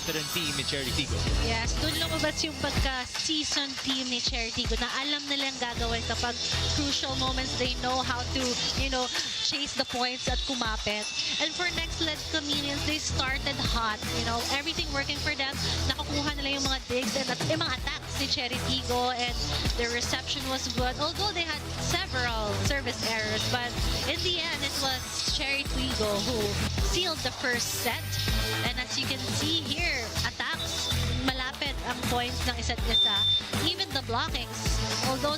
veteran team ni Chery Tiggo. Yes, doon lumabas yung pagka-seasoned team ni Chery Tiggo na alam nilang gagawin kapag crucial moments. They know how to, chase the points at kumapit. And for Nxled Chameleons, they started hot. Everything working for them. Nakukuha nila yung mga digs and yung mga attacks ni Chery Tiggo, and their reception was good. Although they had several service errors, but in the end, it was Chery Tiggo who sealed the first set. And as you can see here, attacks, malapit ang points ng isa't isa. Even the blockings, although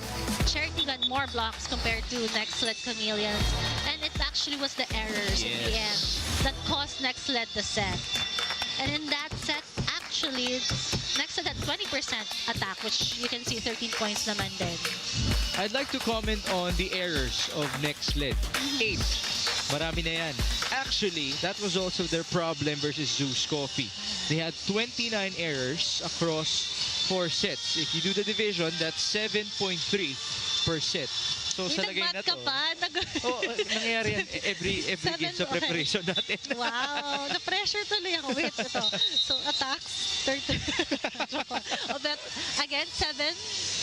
Chery Tiggo had more blocks compared to Nxled Chameleons. And it actually was the errors in the end that cost Nxled the set. And in that set, actually, Nxled had 20% attack, which you can see 13 points naman din. I'd like to comment on the errors of Nxled. 8. Marami na yan. Actually, that was also their problem versus Zeus Coffee. They had 29 errors across 4 sets. If you do the division, that's 7.3 per set. So sa lagay na to, nangyayari yan every game sa preparation natin. Wow, na-pressure tuloy ako. Wait, ito. So, attacks, 30. But again, 7.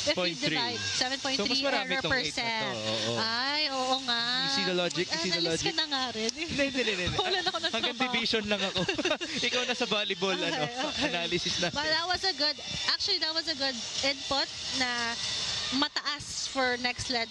If you divide, 7.3 So, mas marami error tong per 8 na set. to. Oo. Ay, oo nga. You see the logic? You see the Analyst logic? ka na nga rin. Hindi. Wala na ako ng Hanggang trabaho. division lang ako. Ikaw na sa volleyball Okay. analysis natin. But that was a good input na mataas for Nxled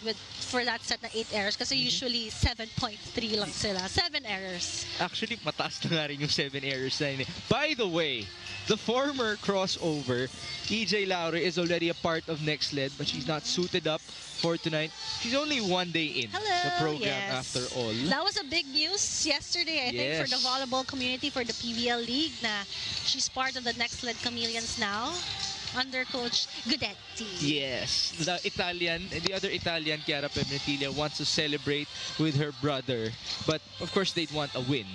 for that set na 8 errors kasi usually 7.3 lang sila. 7 errors. Actually, mataas na nga rin yung 7 errors na yun. By the way, the former crossover, EJ Laure, is already a part of Nxled, but she's not suited up for tonight. She's only 1 day in the program after all. That was a big news yesterday, I think, for the volleyball community, for the PVL League, na she's part of the Nxled Chameleons now, under Coach Gudetti. Yes. The other Italian, Chiara Pimentiglia, wants to celebrate with her brother. But, of course, they'd want a win.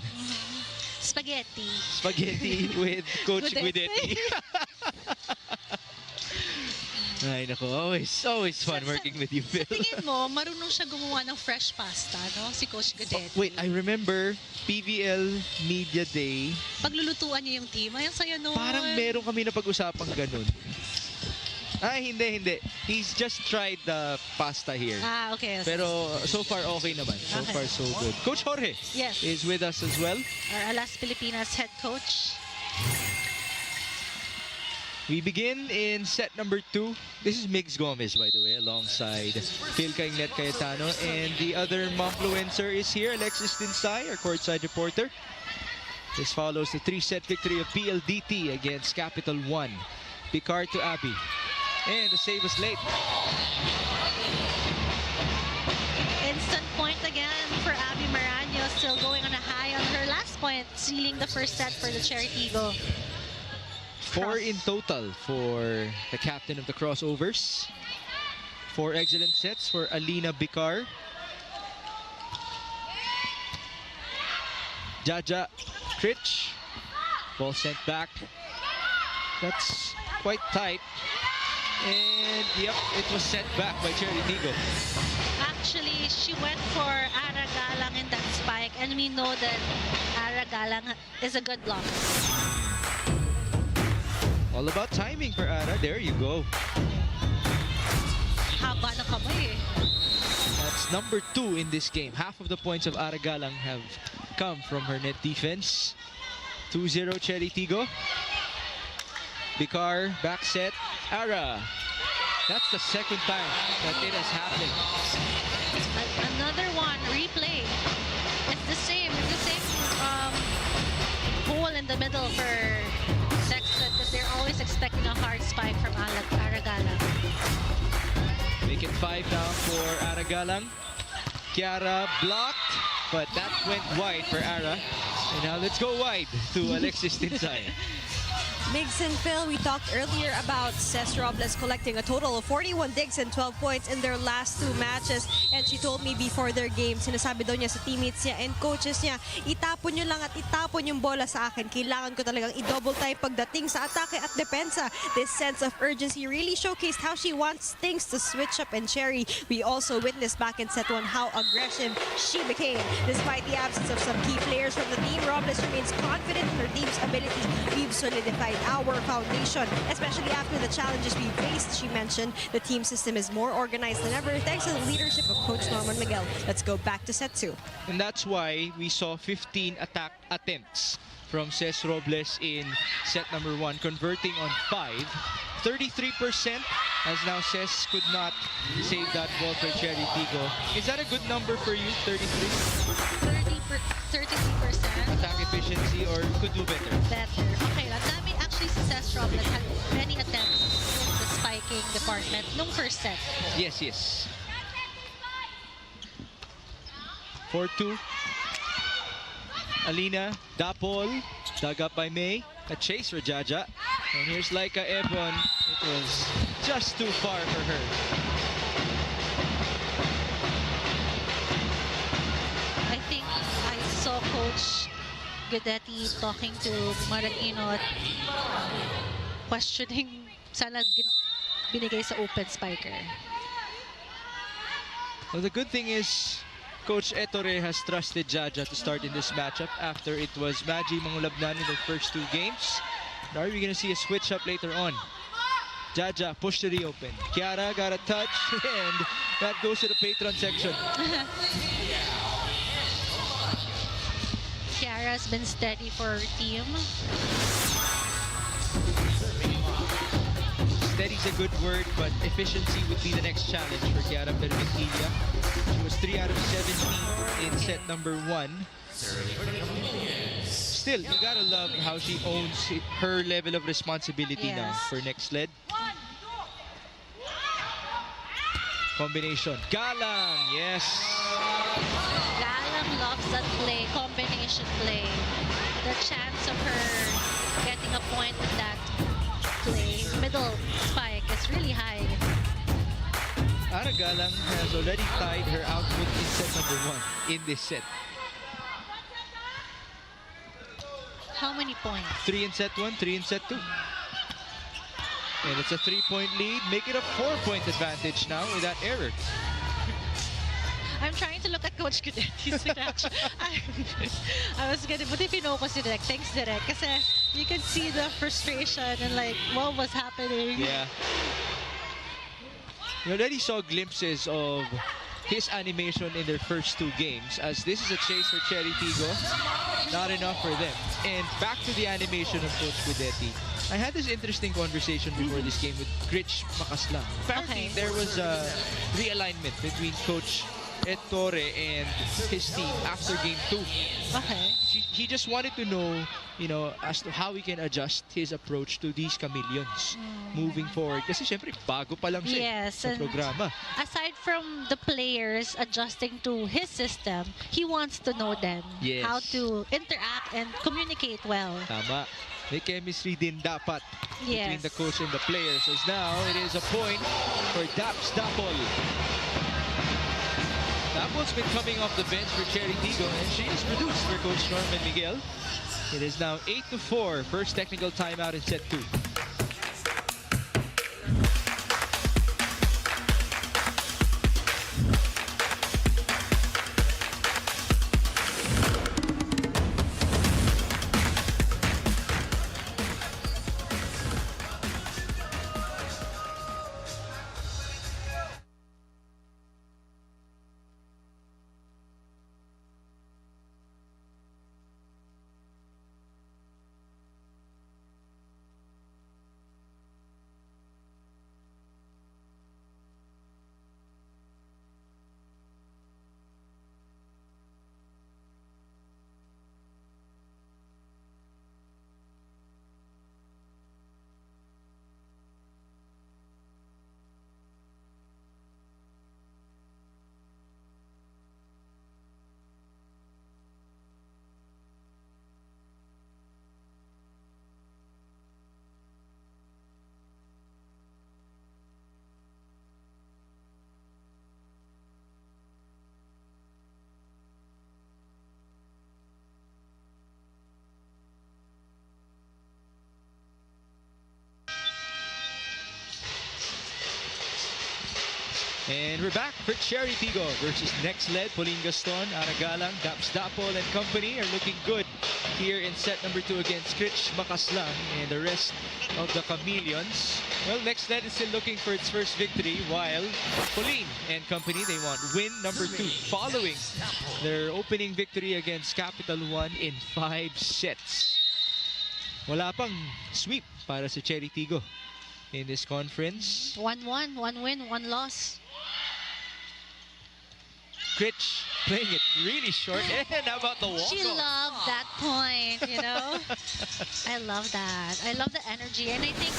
Spaghetti with Coach Gudetti. Ay, nako. Always fun working with you, Phil. Tingin mo, marunong siya gumawa ng fresh pasta, no? Si Coach Gudetti. Wait, I remember PVL Media Day. Paglulutuan niya yung team. Ay, ang saya nun. Parang meron kami na pag-usapang ganun. Ay, hindi. He's just tried the pasta here. Ah, okay. Pero so far okay naman. So Okay. far so good. Coach Jorge Yes. is with us as well. Our Alas Pilipinas head coach. We begin in set number 2. This is Migs Gomez, by the way, alongside Phil Kainglet Cayetano. And the other Mafluencer is here, Alexis Tinsay, our courtside reporter. This follows the 3-set victory of PLDT against Capital One. Picard to Abby. And the save was late. Instant point again for Abby Marano, still going on a high on her last point, sealing the first set for the Chery Tiggo. 4 in total for the captain of the Crossovers. 4 excellent sets for Alina Bicar. Jaja Critch. Ball sent back. That's quite tight. And yep, it was sent back by Chery Tiggo. Actually, she went for Ara Galang in that spike, and we know that Ara Galang is a good blocker. All about timing for Ara. There you go. Haba na kamay eh. That's number 2 in this game. Half of the points of Ara Galang have come from her net defense. 2-0 Chery Tiggo. Bicar, back set. Ara. That's the second time that it has happened. Another one, replay. It's the same hole in the middle for Nxled because they're always expecting a hard spike from Ara Galang. Make it 5 now for Ara Galang. Chiara blocked, but that went wide for Ara. And now let's go wide to Alexis Tinsay. Migs and Phil, we talked earlier about Cesc Robles collecting a total of 41 digs and 12 points in their last 2 matches. And she told me before their game, sinasabi daw niya sa teammates niya and coaches niya, itapon nyo lang at itapon yung bola sa akin. Kailangan ko talagang i-double time pagdating sa atake at depensa. This sense of urgency really showcased how she wants things to switch up. And Chery, we also witnessed back in set 1 how aggressive she became. Despite the absence of some key players from the team, Robles remains confident in her team's ability. We've solidified our foundation, especially after the challenges we faced. She mentioned the team system is more organized than ever thanks to the leadership of Coach Norman Miguel. Let's go back to set 2. And that's why we saw 15 attack attempts from Cesc Robles in set number 1, converting on 5. 33%, as now Cesc could not save that ball for Chery Tiggo. Is that a good number for you, 33%? 33%. Attack efficiency, or could do better? Better. Okay lang. Namin actually si Cesc Robles had many attempts in the spiking department nung first set. Yes, yes. 4-2. Alina, Dapol, dug up by May. A chase for Jaja. And here's Laika Ebon. It was just too far for her. I think I saw Coach Guidetti talking to Maragino at questioning sana binigay sa open spiker. Well, the good thing is Coach Ettore has trusted Jaja to start in this matchup after it was Maji Mangulabnan in the first 2 games. Now are we going to see a switch up later on? Jaja pushed to the open. Kiara got a touch, and that goes to the patron section. Kiara's been steady for her team. Steady's a good word, but efficiency would be the next challenge for Kiara Permentilia. She was 3 out of 17 in set number 1. Still, you gotta love how she owns her level of responsibility now for Nxled. Combination. Galang, yes. Galang loves that play, combination play. The chance of her getting a point with that play, middle spike, is really high. Ara Galang has already tied her output in set number 1 in this set. How many points? 3 in set 1, 3 in set 2. And it's a 3-point lead. Make it a 4-point advantage now with that error. I'm trying to look at Coach Gudetti's reaction. I was gonna, but if you know ko si Direk, thanks Direk. Kasi you can see the frustration and like what was happening. Yeah. You already saw glimpses of his animation in their first 2 games, as this is a chase for Chery Tiggo. Not enough for them. And back to the animation of Coach Guidetti. I had this interesting conversation before this game with Gritch Makaslang. Apparently, there was a realignment between Coach Ettore and his team after game 2. Okay. He just wanted to know, you know, as to how he can adjust his approach to these chameleons moving forward. Kasi syempre, bago pa lang siya sa programa. Aside from the players adjusting to his system, he wants to know them. Yes. How to interact and communicate well. Tama. May chemistry din dapat between the coach and the players. As now, it is a point for Daps Dapol. Dapol's been coming off the bench for Chery Tiggo, and she is produced for Coach Norman Miguel. It is now 8-4. First technical timeout in set 2. And we're back for Chery Tiggo versus Nxled. Pauline Gaston, Aragalang, Daps Dapol and company are looking good here in set number 2 against Chery Makaslang and the rest of the Chameleons. Well, Nxled is still looking for its first victory, while Pauline and company, they want win number 2 following their opening victory against Capital One in 5 sets. Wala pang sweep para sa Chery Tiggo in this conference. 1-1, 1 win, 1 loss. Critch playing it really short. And how about the walk-off? She loved that point, you know? I love that. I love the energy. And I think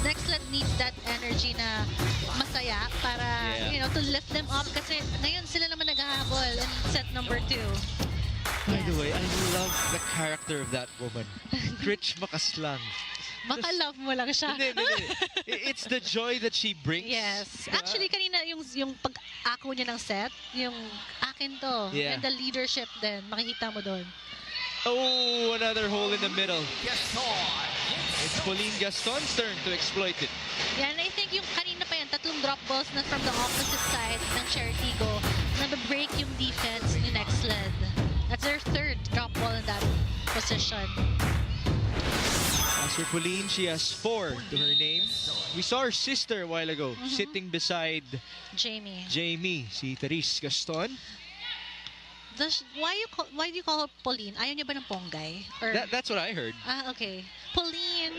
Nxled needs that energy na masaya para, you know, to lift them up. Kasi ngayon sila naman naghahabol in set number 2. By the way, I love the character of that woman. Critch Makaslang. Baka love mo lang siya. Hindi. It's the joy that she brings. Yes. Actually, kanina yung pag-ako niya ng set, yung akin to. Yeah. And the leadership din, makikita mo doon. Oh, another hole in the middle. It's Pauline Gaston's turn to exploit it. Yan, I think yung kanina pa yan, 3 drop balls na from the opposite side ng Chery Tiggo na break yung defense ni Nxled. That's their 3rd drop ball in that position. As for Pauline, she has 4 to her name. We saw her sister a while ago sitting beside Jamie, si Therese Gaston. Why do you call her Pauline? Ayaw niya ba ng ponggay? Or, That's what I heard. Okay. Pauline.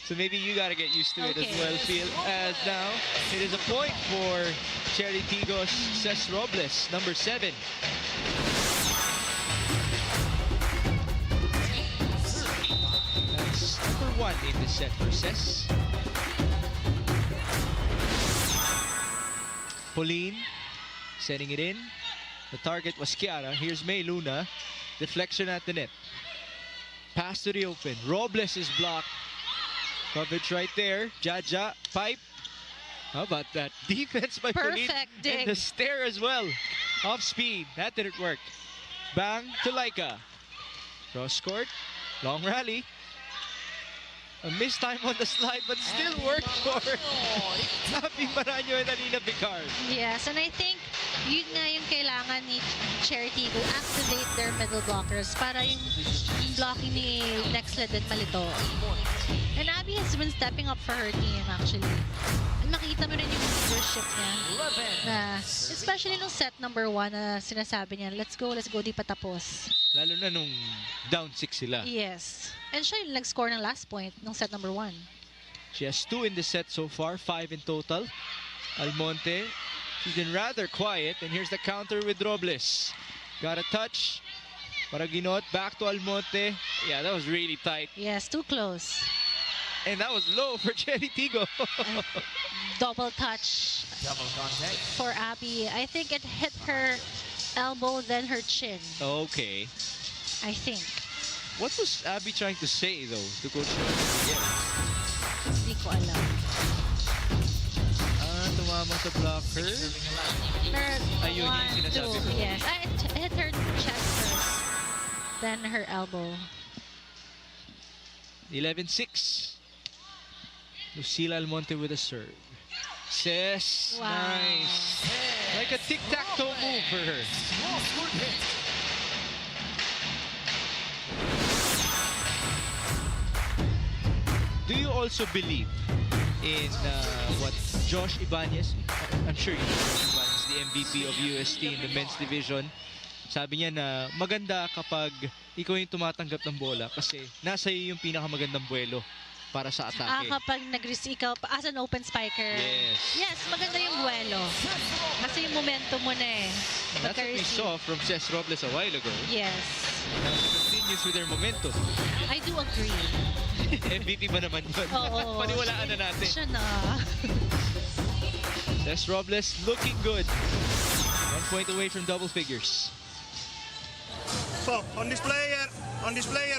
So maybe you gotta get used to it as well, Phil. As now, it is a point for Chery Tiggo's Ces Robles, number 7. That's number 1 in the set for Ces. Pauline setting it in. The target was Kiara. Here's May Luna. Deflection at the net. Pass to the open. Robles is blocked. Coverage right there. Jaja, pipe. How about that? Defense by Pauline. Perfect dig. And the stare as well. Off speed. That didn't work. Bang to Laika. Cross court. Long rally. A missed time on the slide, but still worked for Happy Maranyo and Alina Picard. Yes, and I think yun nga yung kailangan ni Chery Tiggo, activate their middle blockers para yung blocking ni Nxled din malito. And Abby has been stepping up for her team actually. And makita mo rin yung leadership niya. Na, especially nung set number 1 na sinasabi niya, let's go, di pa tapos. Lalo na nung down 6 sila. Yes. And siya yung nag-score ng last point nung set number 1. She has 2 in the set so far, 5 in total. Almonte, she's been rather quiet. And here's the counter with Robles. Got a touch. Paraginot, back to Almonte. Yeah, that was really tight. Yes, too close. And that was low for Chery Tiggo. Double touch. Double contact. For Abby. I think it hit her elbow, then her chin. Okay. I think. What was Abby trying to say, though, to Coach Ron? Hindi ko alam. Tumama sa blocker. Ayun yung sinasabi ko. Yes. It hit her chest first. Then her elbow. 11-6. Lucila Almonte with a serve. Ces. Wow. Nice. Like a tic-tac-toe move for her. Do you also believe in what Josh Ibanez, I'm sure you know Josh Ibanez, the MVP of UST in the men's division, sabi niya na maganda kapag ikaw yung tumatanggap ng bola kasi nasa iyo yung pinakamagandang buwelo para sa atake. Kapag nag-receive ikaw as an open spiker. Yes, maganda yung buwelo. Kasi yung momentum mo na eh. That's what we saw from Ces Robles a while ago. Yes. Now she continues with her momentum. I do agree. MVP ba naman yun? Oo. Paniwalaan na natin. Siya na. Ces Robles looking good. 1 point away from double figures. So on this player,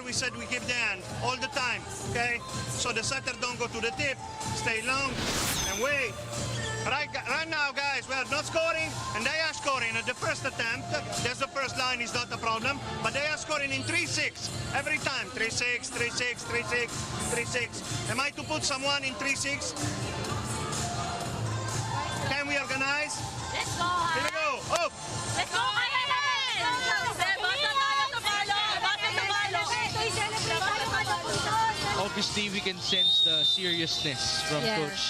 we said we give the hand all the time, okay? So the setter don't go to the tip, stay long and wait. Right now, guys, we are not scoring, and they are scoring at the first attempt. That's the first line is not a problem, but they are scoring in 3-6 every time. 3-6, 3-6, 3-6, 3-6. Am I to put someone in 3-6? Can we organize? Let's go, Here we go. Up. Let's go, kaya natin! Basta tayo sa palo! Basta sa palo! Obviously, we can sense the seriousness from Yes. Coach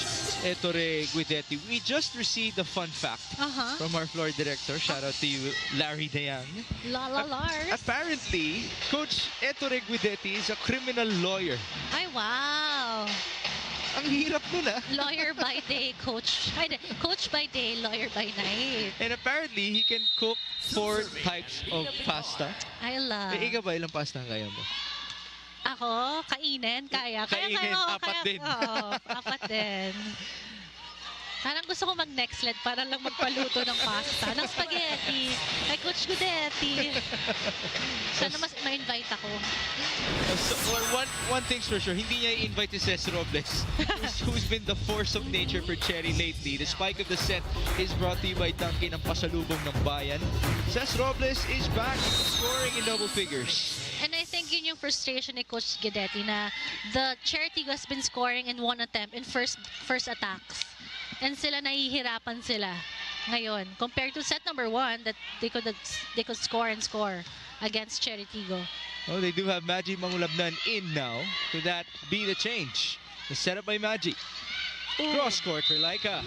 Ettore Guidetti. We just received a fun fact from our floor director. Shout out to you, Larry Dayang. Lars. Apparently, Coach Ettore Guidetti is a criminal lawyer. Ay, wow. Ang hirap nun, ah. Lawyer by day, coach. Ay, coach by day, lawyer by night. And apparently, he can cook 4 types of pasta. I love. Eh, ikaw ba, ilang pasta ang kaya mo? Ako, kainin, kaya. Kainin, kaya, apat din. Oo, apat din. Parang gusto ko mag-Nxled para lang magpaluto ng pasta, ng spaghetti. Kay Coach Guidetti. Sana mas ma-invite ako. So, one thing's for sure, hindi niya i-invite si Cez Robles, who's been the force of nature for Chery lately. The spike of the set is brought to you by Dunkin, ang pasalubong ng bayan. Cez Robles is back scoring in double figures. And I think yun yung frustration ni Coach Guidetti na the Chery Tiggo has been scoring in one attempt in first attacks. And sila nahihirapan sila ngayon compared to set number 1 that they could score and score against Chery Tiggo. Oh, they do have Maggie Mangulabnan in now. Could that be the change? The setup by Maggie. Cross court for Laika.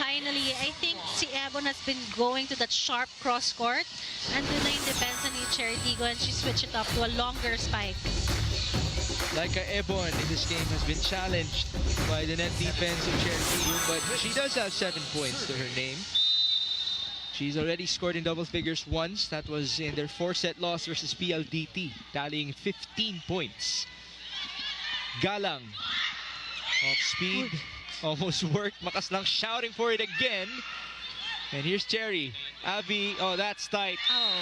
Finally, I think si Ebon has been going to that sharp cross court and doon na yung depensa ni Chery Tiggo and she switched it up to a longer spike. Laika Ebon in this game has been challenged by the net defense of Chery Tiggo, but she does have 7 points to her name. She's already scored in double figures once. That was in their 4-set loss versus PLDT, tallying 15 points. Galang, off speed, almost worked. Makas lang shouting for it again. And here's Chery. Abby, oh, that's tight. Oh,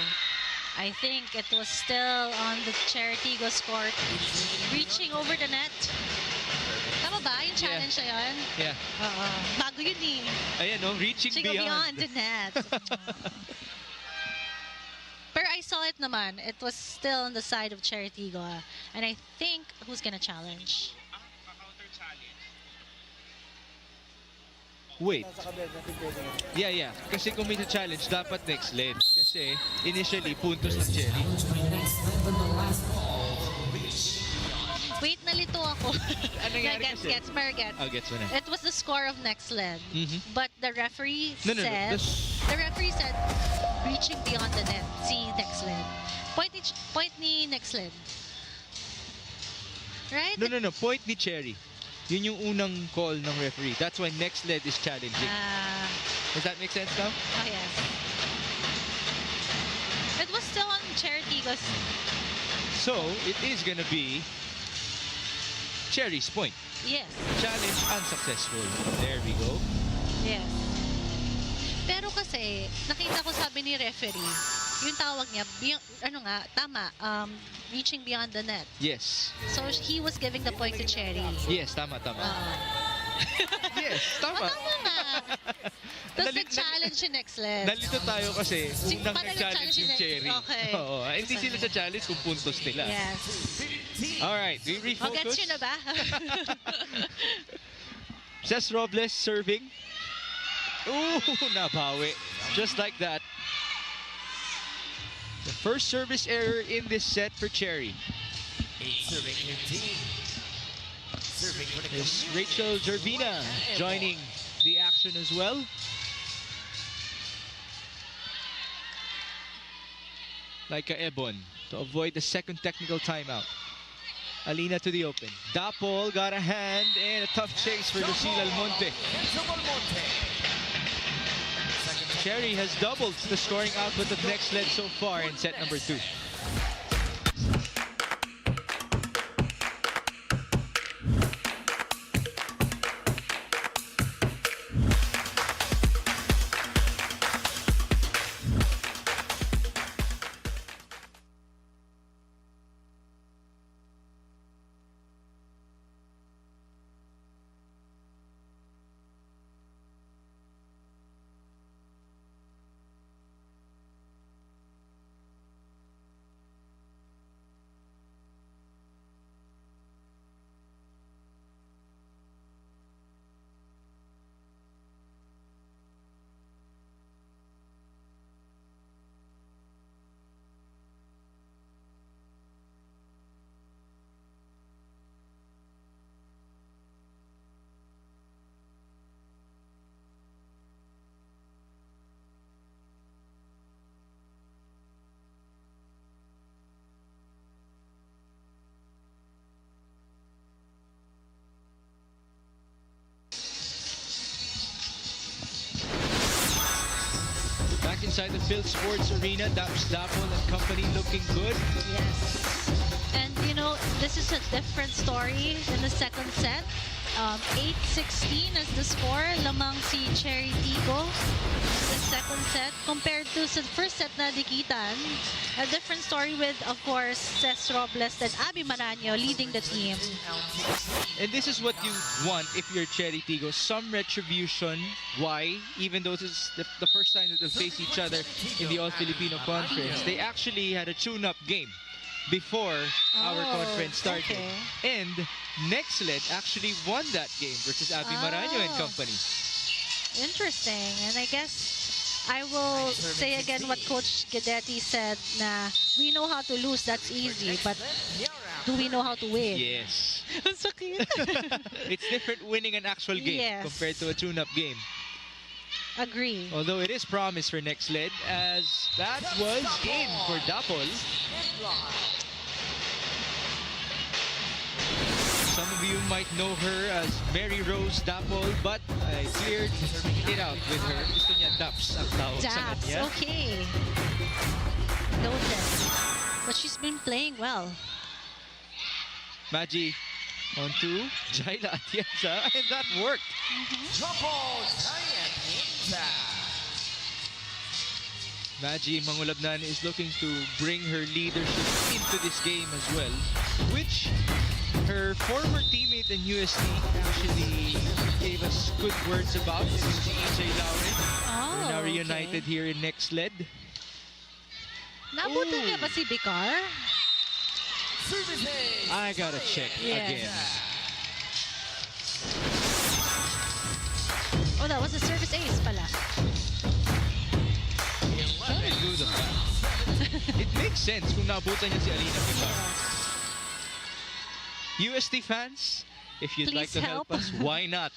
I think it was still on the Chery Tiggo's court, reaching over the net. Tama ba? Yung challenge na yun? Yeah. Bago yun eh. Ayan, no? Reaching Beyond the net. Pero I saw it naman. It was still on the side of Chery Tiggo. And I think who's gonna challenge? Wait. Yeah. Kasi kung may challenge, dapat Nxled. Kasi initially, puntos ng Chery. Wait, nalito ako. Ano nangyari kasi? Gets. Oh, gets mo na. It was the score of Nxled. But the referee No. said... The referee said, reaching beyond the net. Si Nxled. Point ni Nxled. Right? No. Point ni Chery. Yun yung unang call ng referee. That's why Nxled is challenging. Does that make sense now? Oh, yes. It was still on Chery Tiggo's. So, it is gonna be Chery's point. Yes. Challenge unsuccessful. There we go. Yes. Pero kasi, nakita ko sabi ni referee, yung tawag niya, tama, reaching beyond the net. Yes. So, he was giving the point to Chery. Yes, tama. Yes, tama. Tama nga. Tapos nag-challenge si Nxled. Nalito tayo kasi unang paano nag-challenge yung Chery. Okay. Oo, hindi sila sa challenge kung puntos nila. Yes. Alright, we refocus. Gets yun na ba? Cez Robles serving. Ooh, nabawi. Just like that. The first service error in this set for Chery. Serving your team. Serving for the Is Rachel Jervina joining the action as well. Laika Ebon to avoid the second technical timeout. Alina to the open. Dapol got a hand and a tough chase for Lucille Almonte. Chery has doubled the scoring output of Nxled so far in set number 2. inside the Phil Sports Arena. Daps Dapol and company looking good. Yes. And you know, this is a different story in the second set. 8-16 is the score. Lamang si Chery Tiggo the second set compared to sa first set na dikitan. A different story with, of course, Ces Robles and Abby Maraño leading the team. And this is what you want if you're Chery Tiggo. Some retribution. Why? Even though this is the first time that they'll face each other in the All-Filipino Conference, they actually had a tune-up game before our conference started. Okay. And Nxled actually won that game versus Abby Maraño and company. Interesting. And I guess I will say again what Coach Guidetti said na we know how to lose, that's easy, but do we know how to win? Yes. Ang sakit. It's different winning an actual game Yes. compared to a tune-up game. Agree. Although it is promise for Nxled, as that was in for Dapol. Some of you might know her as Mary Rose Dapol, but I cleared it out with her. Gusto niya Daps ang tawag sa Daps, kanya. okay. Noted. But she's been playing well. Magi onto Jaila Atienza, and that worked. Magi Mangulabnan is looking to bring her leadership into this game as well, which her former teammate in UST actually gave us good words about. This is EJ Lauren. We're now reunited here in Nxled. Nabutan Ooh. niya ba si Vicar? I gotta check Yes. again. Oh, that was a service ace pala. Trying to do the math. It makes sense kung nabutan niya si Alina Pilar. UST fans, if you'd like Please to help us, why not?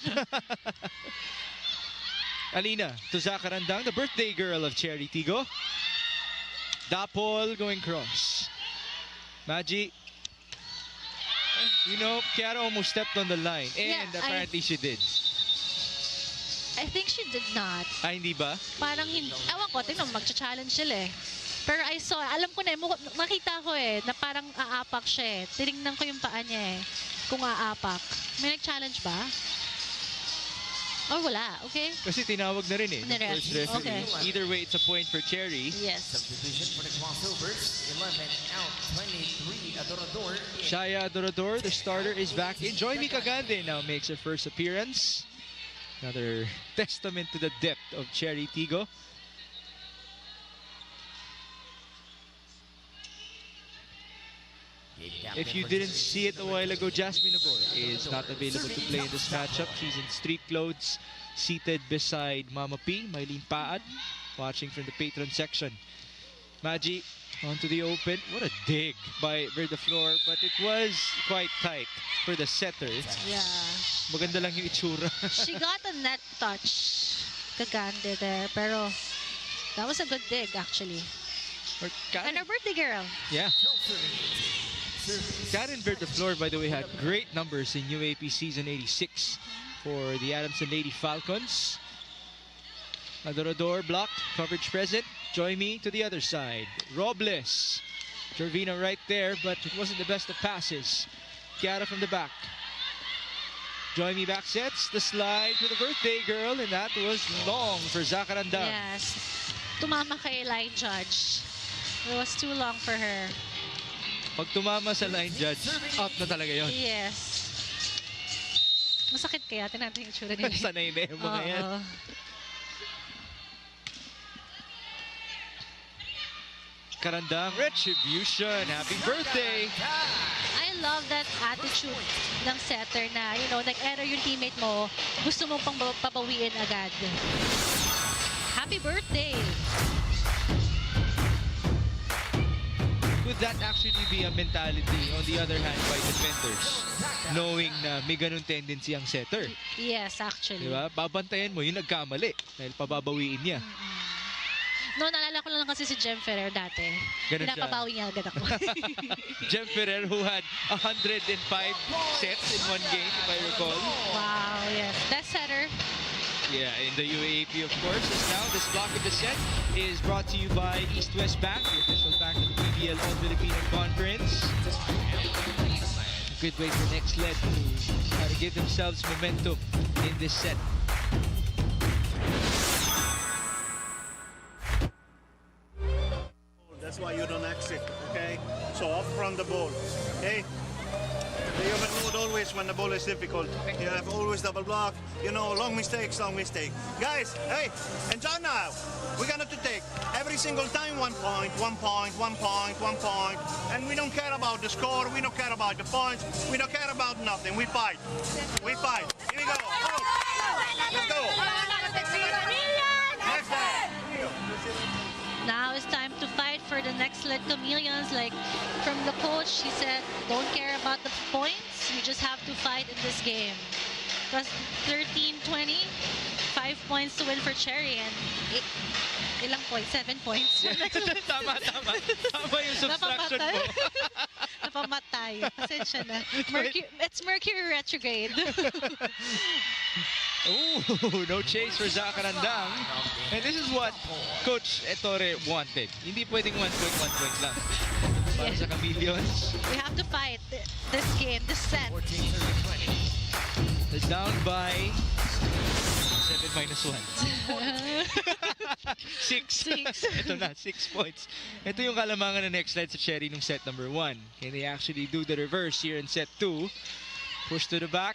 Alina to Zakarandang, the birthday girl of Chery Tiggo. Dapol going cross. Magi. You know, Kiara almost stepped on the line, and Yeah, apparently she did. I think she did not. Ay, hindi ba? Parang hindi. Ewan ko, tingnan, magcha-challenge sila eh. Pero I saw, alam ko na, makita ko eh, na parang aapak siya eh. Tinignan ko yung paa niya eh, kung aapak. May nag-challenge ba? Or wala, okay? Kasi tinawag na rin eh, ng first referee. Okay. Either way, it's a point for Chery. Yes. Substitution for the crossovers. 11 out, 23 Adorador. Shaya Adorador, the starter, is back in. Joymi Cagande now makes her first appearance. Another testament to the depth of Chery Tiggo. If you didn't see it a while ago, Jasmine Abor is not available to play in this matchup. She's in street clothes, seated beside Mama P, Mylene Paat, watching from the patron section. Magi onto the open. What a dig by Verdaflor, but it was quite tight for the setter. Yeah. Maganda lang yung itsura. She got a net touch, Cagande there, pero that was a good dig actually. Or And her birthday girl. Yeah. Karen Verdaflor, by the way, had great numbers in UAP season 86 for the Adamson Lady Falcons. Adorador blocked, coverage present. Join me to the other side. Robles. Gervina right there, but it wasn't the best of passes. Kiara from the back. Join me back sets. The slide for the birthday girl, and that was long for Zakaranda. Yes. Tumama kay line judge. It was too long for her. Pag tumama sa line judge, out na talaga yon. Yes. Masakit kaya? Tingnan natin yung itsura nila. Sanay na yung mga yan. Oo. Karandang retribution. Happy birthday! I love that attitude ng setter na, you know, nag-error yung teammate mo, gusto mong pang papawiin agad. Happy birthday! Could that actually be a mentality, on the other hand, by defenders? Knowing na may ganun tendency ang setter. Yes, actually. Diba? Babantayan mo yung nagkamali dahil pababawiin niya. No, naalala ko lang kasi si Jem Ferrer dati. Ganun siya. Pinapabawi niya agad ako. Jem Ferrer, who had 105 sets in one game, if I recall. Wow, yes. Best setter. Yeah, in the UAAP, of course. As now, this block of the set is brought to you by East West Bank, the official bank of the PVL All-Filipino Conference. A good way for Nxled to try to give themselves momentum in this set. That's why you don't exit, okay? So off from the ball, okay? You overload always when the ball is difficult. You have always double block, you know, long mistakes, long mistake. Guys, hey, enjoy now. We're gonna to take every single time 1 point, 1 point, 1 point, 1 point. And we don't care about the score, we don't care about the points, we don't care about nothing. We fight. We fight. Here we go. Oh. Let's go. Next time. Here we go. Now it's time to fight for the Nxled Chameleons. Like from the coach, she said, don't care about the points. You just have to fight in this game. It was 13-20, 5 points to win for Chery, and ilang points? 7 points. Tama. Tama yung subtraction mo. Napamatay. Pasensya na. It's Mercury retrograde. Oh, no chase for Zakarandang. And this is what Coach Ettore wanted. Hindi pwedeng 1 point lang. Para sa Chameleons. We have to fight this game, this set. They're down by 7 minus 1. 6. Ito na, 6 points. Ito yung kalamangan ng Nxled sa Chery nung set number 1. Can they actually do the reverse here in set 2? Push to the back.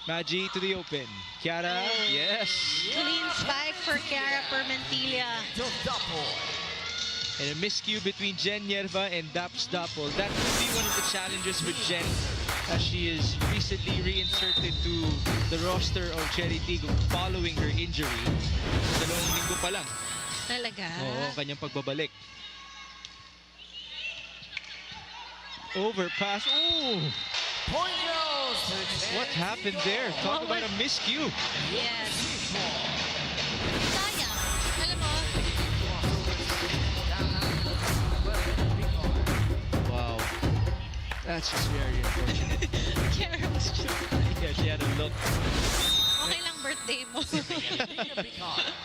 Maggie to the open. Chiara, yes. Clean spike for Chiara Permentilla. And a miscue between Jen Yerva and Daps Dapol. That could be one of the challenges with Jen, as she is recently reinserted to the roster of Chery Tiggo following her injury. Dalawang linggo pa lang. Talaga? Oo, kanyang pagbabalik. Overpass. Ooh! What happened there? Talk about a miscue. Yes. Sayang. Alam mo, Wow. That's just very unfortunate. Chiara was true. Yeah, she had a look. Okay lang birthday mo.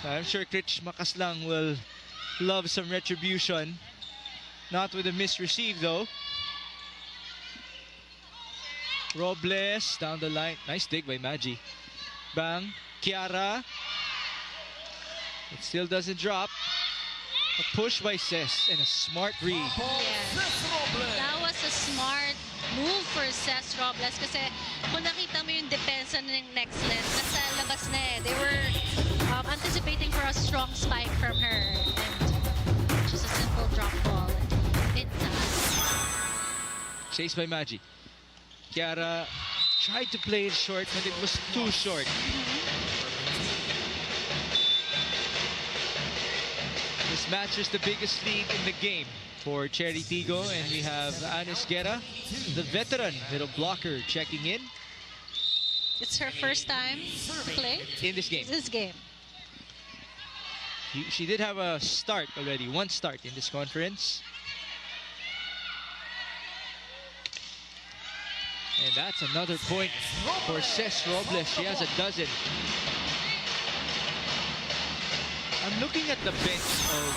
I'm sure Kritch Makaslang will love some retribution. Not with a misreceive though. Robles down the line. Nice dig by Maggie. Bang. Chiara. It still doesn't drop. A push by Cess and a smart read. Yes. That was a smart move for Cess Robles kasi kung nakita mo yung depensa ng Nxled, nasa labas na eh. They were anticipating for a strong spike from her. And just a simple drop ball in time. Chased by Maggie. Chiara tried to play it short, but it was too short. This matches the biggest lead in the game for Chery Tiggo, and we have Anis Guerra, the veteran middle blocker, checking in. It's her first time to play in this game. This game. She did have a start already, one start in this conference. And that's another point for Cess Robles. She has a dozen. I'm looking at the bench of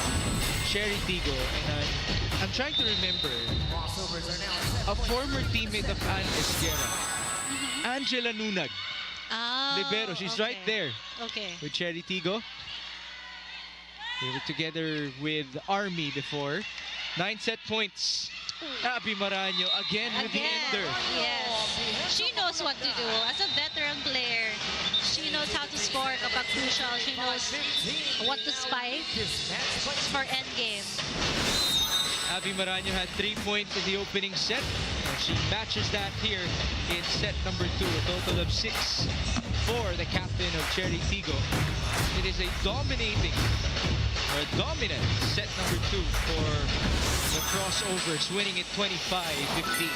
Chery Tiggo, and I'm trying to remember a former teammate of Anis Guerra, Angela Nunag. Oh, Libero, she's okay. right there Okay. with Chery Tiggo. They were together with Army before. 9 set points. Abby Maraño again with the ender. Yes. She knows what to do. As a veteran player, she knows how to score kapag crucial. She knows what to spike for endgame. Abby Maraño had 3 points in the opening set. And she matches that here in set number 2. A total of 6 for the captain of Chery Tiggo. It is a dominating, or a dominant set number 2 for the Crossovers, winning it 25-15.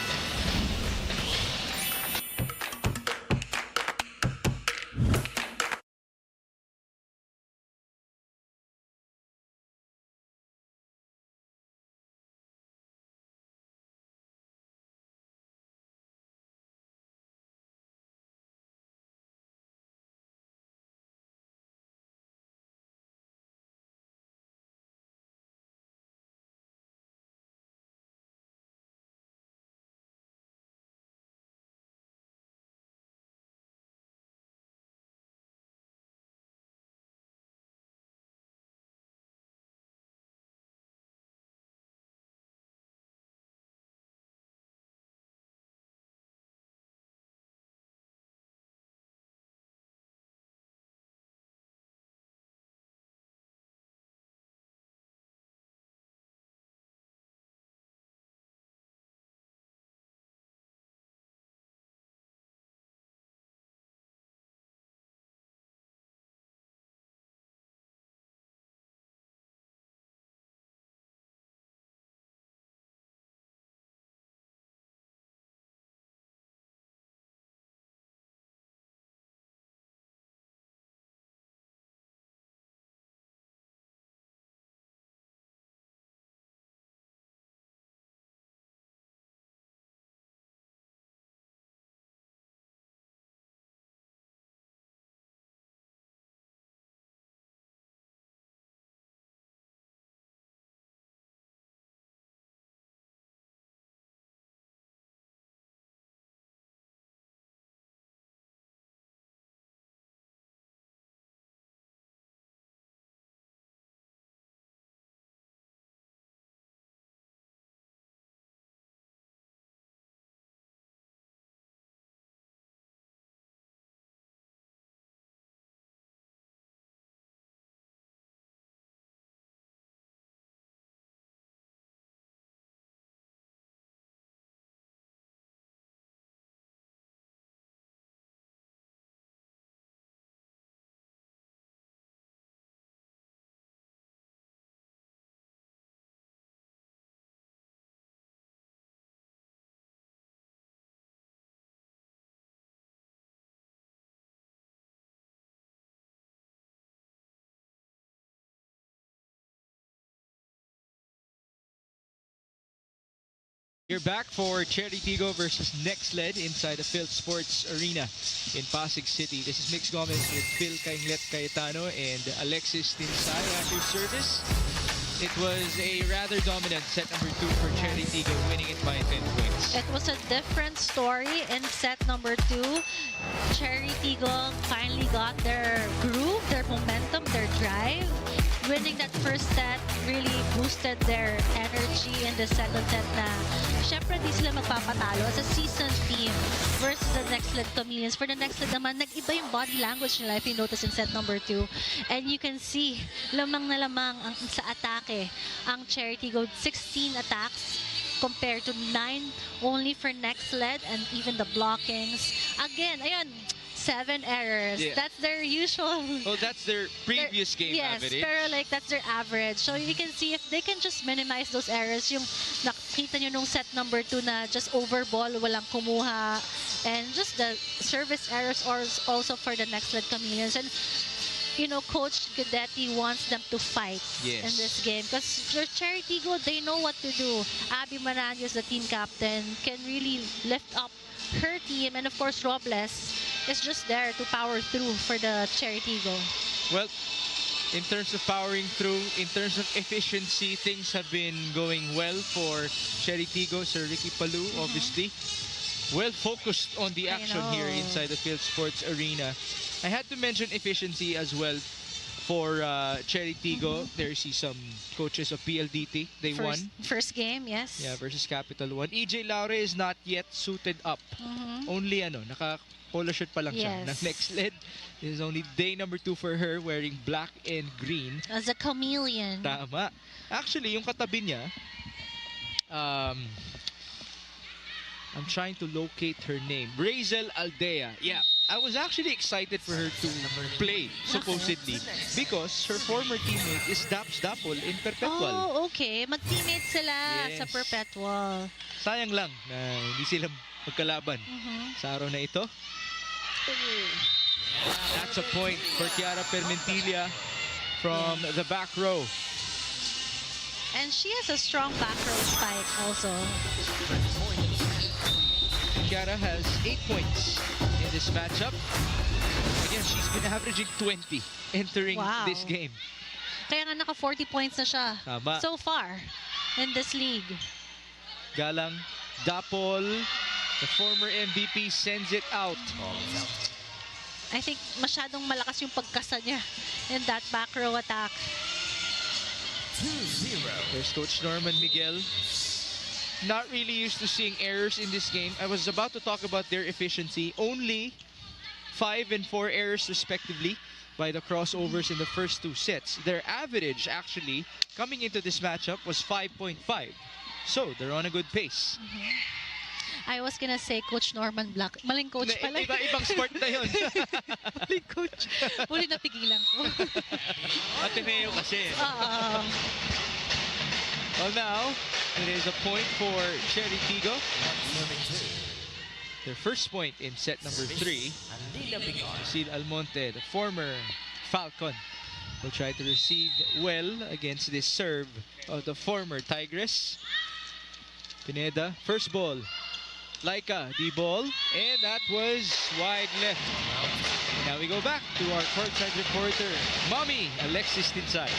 You're back for Chery Tiggo versus Nxled inside the Phil Sports Arena in Pasig City. This is Mix Gomez with Phil Nxled Cayetano and Alexis Tinsay after service. It was a rather dominant set number 2 for Chery Tiggo, winning it by 10 points. It was a different story in set number 2. Chery Tiggo finally got their groove, their momentum, their drive. Winning that first set really boosted their energy in the second set na syempre di sila magpapatalo as a seasoned team versus the Nxled Chameleons. For the Nxled naman, nag-iba yung body language nila if you notice in set number 2. And you can see, lamang na lamang sa atake ang Chery Tiggo, 16 attacks compared to 9 only for Nxled, and even the blockings. Again, ayun, 7 errors. Yeah. That's their usual. Well, that's their previous game yes, average. pero like that's their average. So you can see if they can just minimize those errors. Yung nakita nyo nung set number 2 na just overball, walang kumuha. And just the service errors also for the Nxled Chameleons. And you know, Coach Guidetti wants them to fight in this game. Because for Chery Tiggo, they know what to do. Abby Maranhos, the team captain, can really lift up her team. And of course, Robles is just there to power through for the Chery Tiggo. Well, in terms of powering through, in terms of efficiency, things have been going well for Chery Tiggo. Sir Ricky Palou, obviously, well focused on the action here inside the Field Sports Arena. I had to mention efficiency as well for Chery Tiggo. There you see some coaches of PLDT. They won. First game, yes. Yeah, versus Capital One. EJ Laure is not yet suited up. Only naka-polo shirt pa lang siya. Ng Nxled. This is only day number 2 for her, wearing black and green. As a chameleon. Tama. Actually, yung katabi niya, I'm trying to locate her name. Brazel Aldea. Yeah. I was actually excited for her to play, supposedly, because her former teammate is Daps Dapol in Perpetual. Oh, okay. Mag-teammate sila sa Perpetual. Sayang lang na hindi sila magkalaban sa araw na ito. That's a point for Kiara Permentilla from the back row. And she has a strong back row spike also. Kiara has 8 points in this matchup. Again, she's been averaging 20 entering this game. Kaya nga naka 40 points na siya so far in this league. Galang Dapol, the former MVP, sends it out. I think masyadong malakas yung pagkasa niya in that back row attack. 2-0. There's Coach Norman Miguel. Not really used to seeing errors in this game. I was about to talk about their efficiency. Only 5 and 4 errors respectively by the crossovers in the first 2 sets. Their average actually coming into this matchup was 5.5. So they're on a good pace. I was gonna say Coach Norman Black. Maling coach pala. Ibang sport na yun. Maling coach. Muli napigilan ko. Ateneo kasi. Well, now it is a point for Chery Tiggo. Their first point in set number 3. Sid Almonte, the former Falcon, will try to receive well against this serve of the former Tigress. Pineda, first ball. Laika, the ball, and that was wide left. And now we go back to our courtside reporter, Mommy Alexis Tinsay.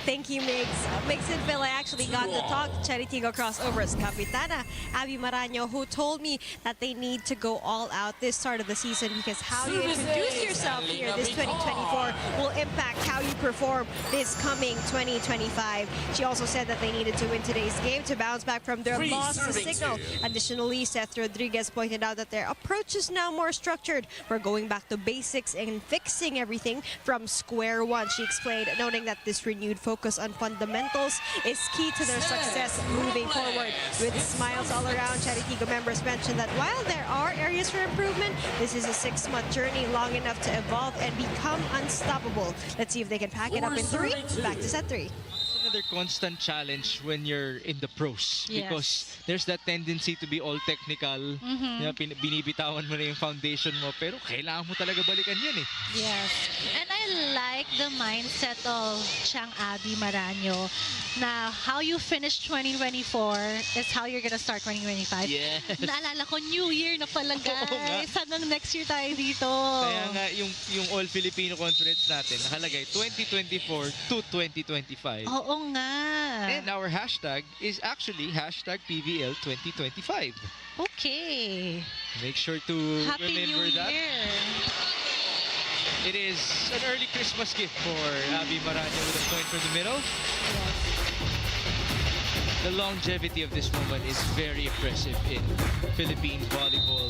Thank you, Migs. Migs and Phil, I actually got to talk to Chery Tiggo Crossovers Capitana Abby Maranhos, who told me that they need to go all out this start of the season because how you introduce yourself here this 2024 will impact how you perform this coming 2025. She also said that they needed to win today's game to bounce back from their loss to Signal. Additionally, Seth Rodriguez pointed out that their approach is now more structured. We're going back to basics and fixing everything from square one, she explained, noting that this renewed focus on fundamentals is key to their success moving forward. With smiles all around, Chery Tiggo members mentioned that while there are areas for improvement, this is a 6-month journey, long enough to evolve and become unstoppable. Let's see if they can pack it up in 3. Back to set 3. another constant challenge when you're in the pros. Yes. Because there's that tendency to be all technical. Binibitawan mo na yung foundation mo. Pero kailangan mo talaga balikan yan eh. Yes. And I like the mindset of Chang Abby Maranyo na how you finish 2024 is how you're gonna start 2025. Yes. Naalala ko, New Year na pala, guys. Hanggang next year tayo dito. Kaya nga yung All-Filipino Conference natin nakalagay 2024 to 2025. Oo nga. And our hashtag is actually hashtag PVL 2025. Okay. Make sure to Happy remember New that. Year. It is an early Christmas gift for Abby Maranyo with a point from the middle. Yes. The longevity of this woman is very impressive in Philippine volleyball.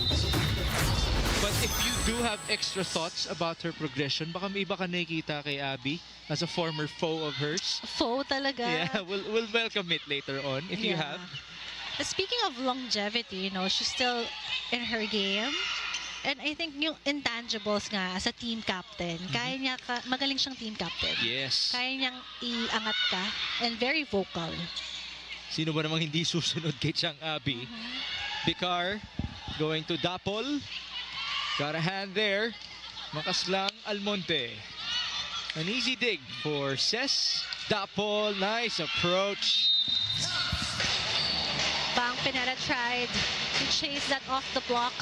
But if you do have extra thoughts about her progression, baka may iba ka nakikita kay Abby as a former foe of hers. Foe talaga. Yeah, we'll welcome it later on if you have. Speaking of longevity, you know, she's still in her game. And I think yung intangibles nga as a team captain, kaya niya magaling siyang team captain. Yes. Kaya niyang iangat ka and very vocal. Sino ba namang hindi susunod kay Chang Abby? Bicar going to Dapol. Got a hand there. Makaslang Almonte. An easy dig for Ses. Dapol, nice approach. Bang Pineda tried to chase that off the block.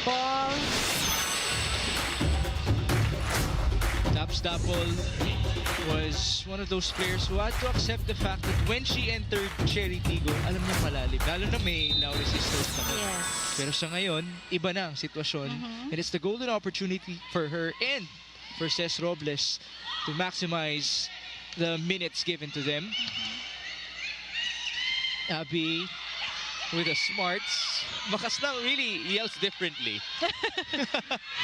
Ball. Dapol was one of those players who had to accept the fact that when she entered Chery Tiggo, alam niya malalim. Lalo na may low resistance naman. Yes. Pero sa ngayon, iba na ang sitwasyon. And it's the golden opportunity for her and for Ces Robles to maximize the minutes given to them. Abby with a smarts. Makaslang really yells differently.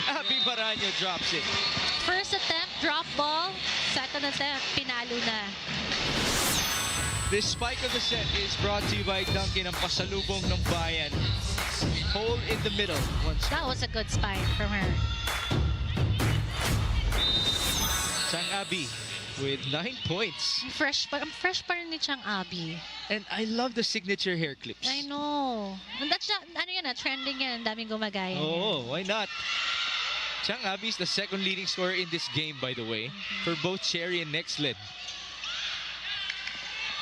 Abby Maranyo drops it. First attempt, drop ball. Second attempt, pinalo na. This spike of the set is brought to you by Dunkin' ang pasalubong ng bayan. Hole in the middle. That was a good spike from her. Chang Abby with 9 points. Fresh pa rin ni Chang Abby. And I love the signature hair clips. I know. And that's ano yan, trending yan. Ang daming gumagaya. Oh, why not? Chang Abby is the second leading scorer in this game, by the way, for both Chery and Nxled.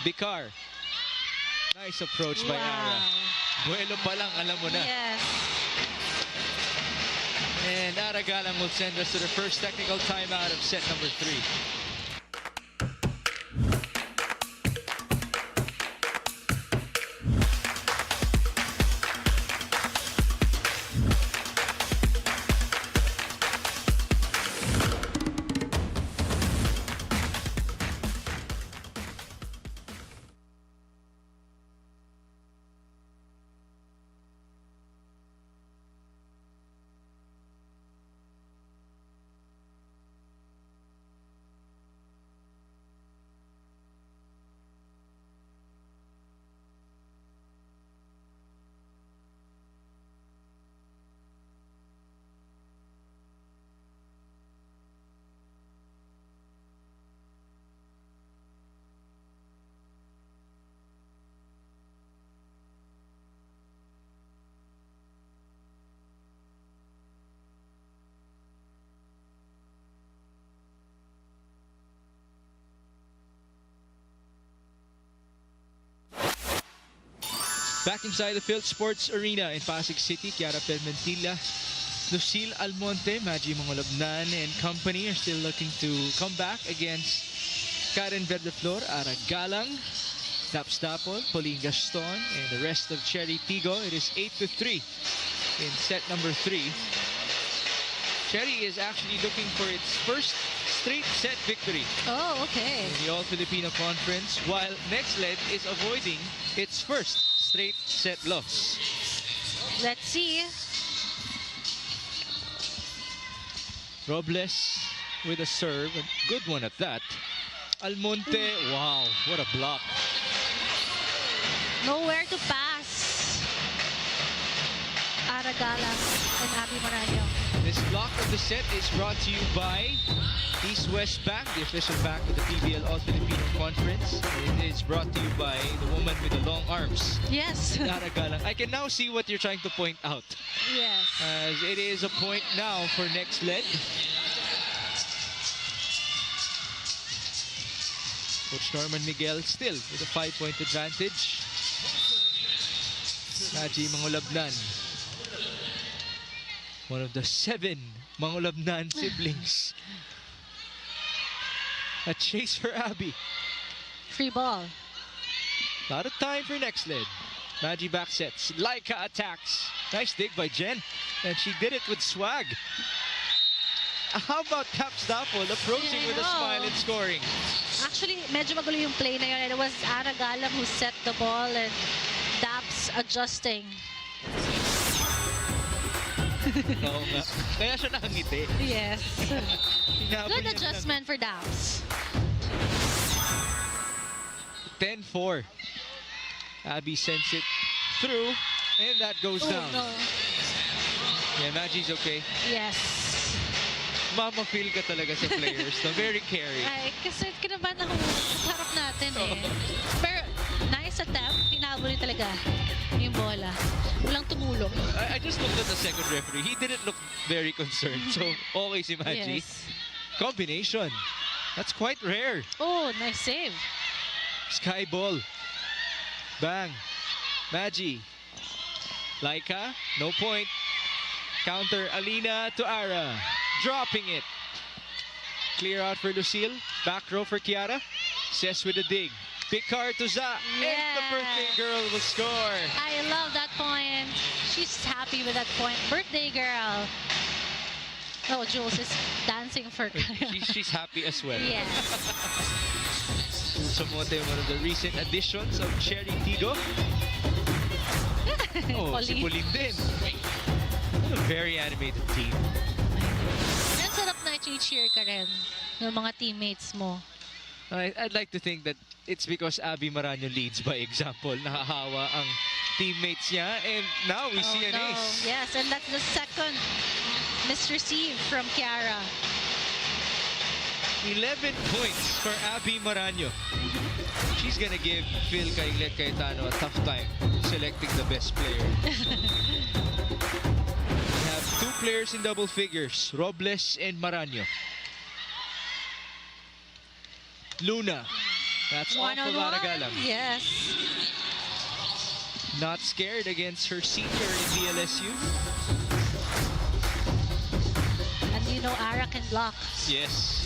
Bicar. Nice approach by Ara. Buelo pa lang, alam mo na. Yes. And Ara Galang will send us to the first technical timeout of set number 3. Back inside the Field Sports Arena in Pasig City, Kiara Permentilla, Lucille Almonte, Maggie Mongolobnan and company are still looking to come back against Karen Verdeflor, Ara Galang, Dapol, Pauline Gaston, and the rest of Chery Tiggo. It is 8-3 in set number 3. Chery is actually looking for its first straight set victory Oh, okay. in the All-Filipino Conference, while Nxled is avoiding its first straight set loss. Let's see. Robles with a serve, a good one at that. Almonte, wow, what a block. Nowhere to pass. Aragala and Abby Maranyo. This block of of the set is brought to you by East West Bank, the official bank of the PVL All-Filipino Conference. It is brought to you by the woman with the long arms, Yes. Ara Galang. I can now see what you're trying to point out. Yes. As it is a point now for Nxled. Coach Norman Miguel still with a 5-point advantage. Haji Mangulabnan, one of the 7 Mangulabnan siblings. A chase for Abby. Free ball. A lot of time for Nxled. Maji back sets. Laika attacks. Nice dig by Jen. And she did it with swag. How about Cap Staffel approaching with a smile and scoring? Actually, medyo magulo yung play na yun. And it was Ara Galang who set the ball and Daps adjusting. Oo nga. Kaya siya nakangiti. Yes. Hinabol Good niya adjustment for Daps. 10-4. Abby sends it through, and that goes down. No. Yeah, Magi's okay. Yes. Mama feel ka talaga sa players. No? Very caring. Ay, kasi kinabahan ako sa harap natin eh. Pero, nice attempt. Pinabuli talaga yung bola. Walang tumulong. I just looked at the second referee. He didn't look very concerned. So, okay si Magi. Yes. Combination. That's quite rare. Oh, nice save. Sky ball. Bang. Magi. Laika. No point. Counter Alina to Ara. Dropping it. Clear out for Lucille. Back row for Kiara. Ses with a dig. Picard to Za. Yes. And the birthday girl will score. I love that point. She's happy with that point. Birthday girl. Oh, Jules is dancing for Kaya. She's happy as well. Yes. Samote, one of the recent additions of Chery Tiggo. Oh, si Pauline din. A very animated team. Ang sarap na i-cheer ka rin ng mga teammates mo. I'd like to think that it's because Abby Maraño leads by example. Nahahawa ang teammates niya, and now we see an ace. Yes, and that's the second misreceive from Kiara. 11 points for Abby Maraño. She's gonna give Phil Cainglet Cayetano a tough time selecting the best player. We have 2 players in double figures, Robles and Maraño. Luna. That's off of Aragalang. Yes. Not scared against her senior in VLSU. And you know Ara can block. Yes.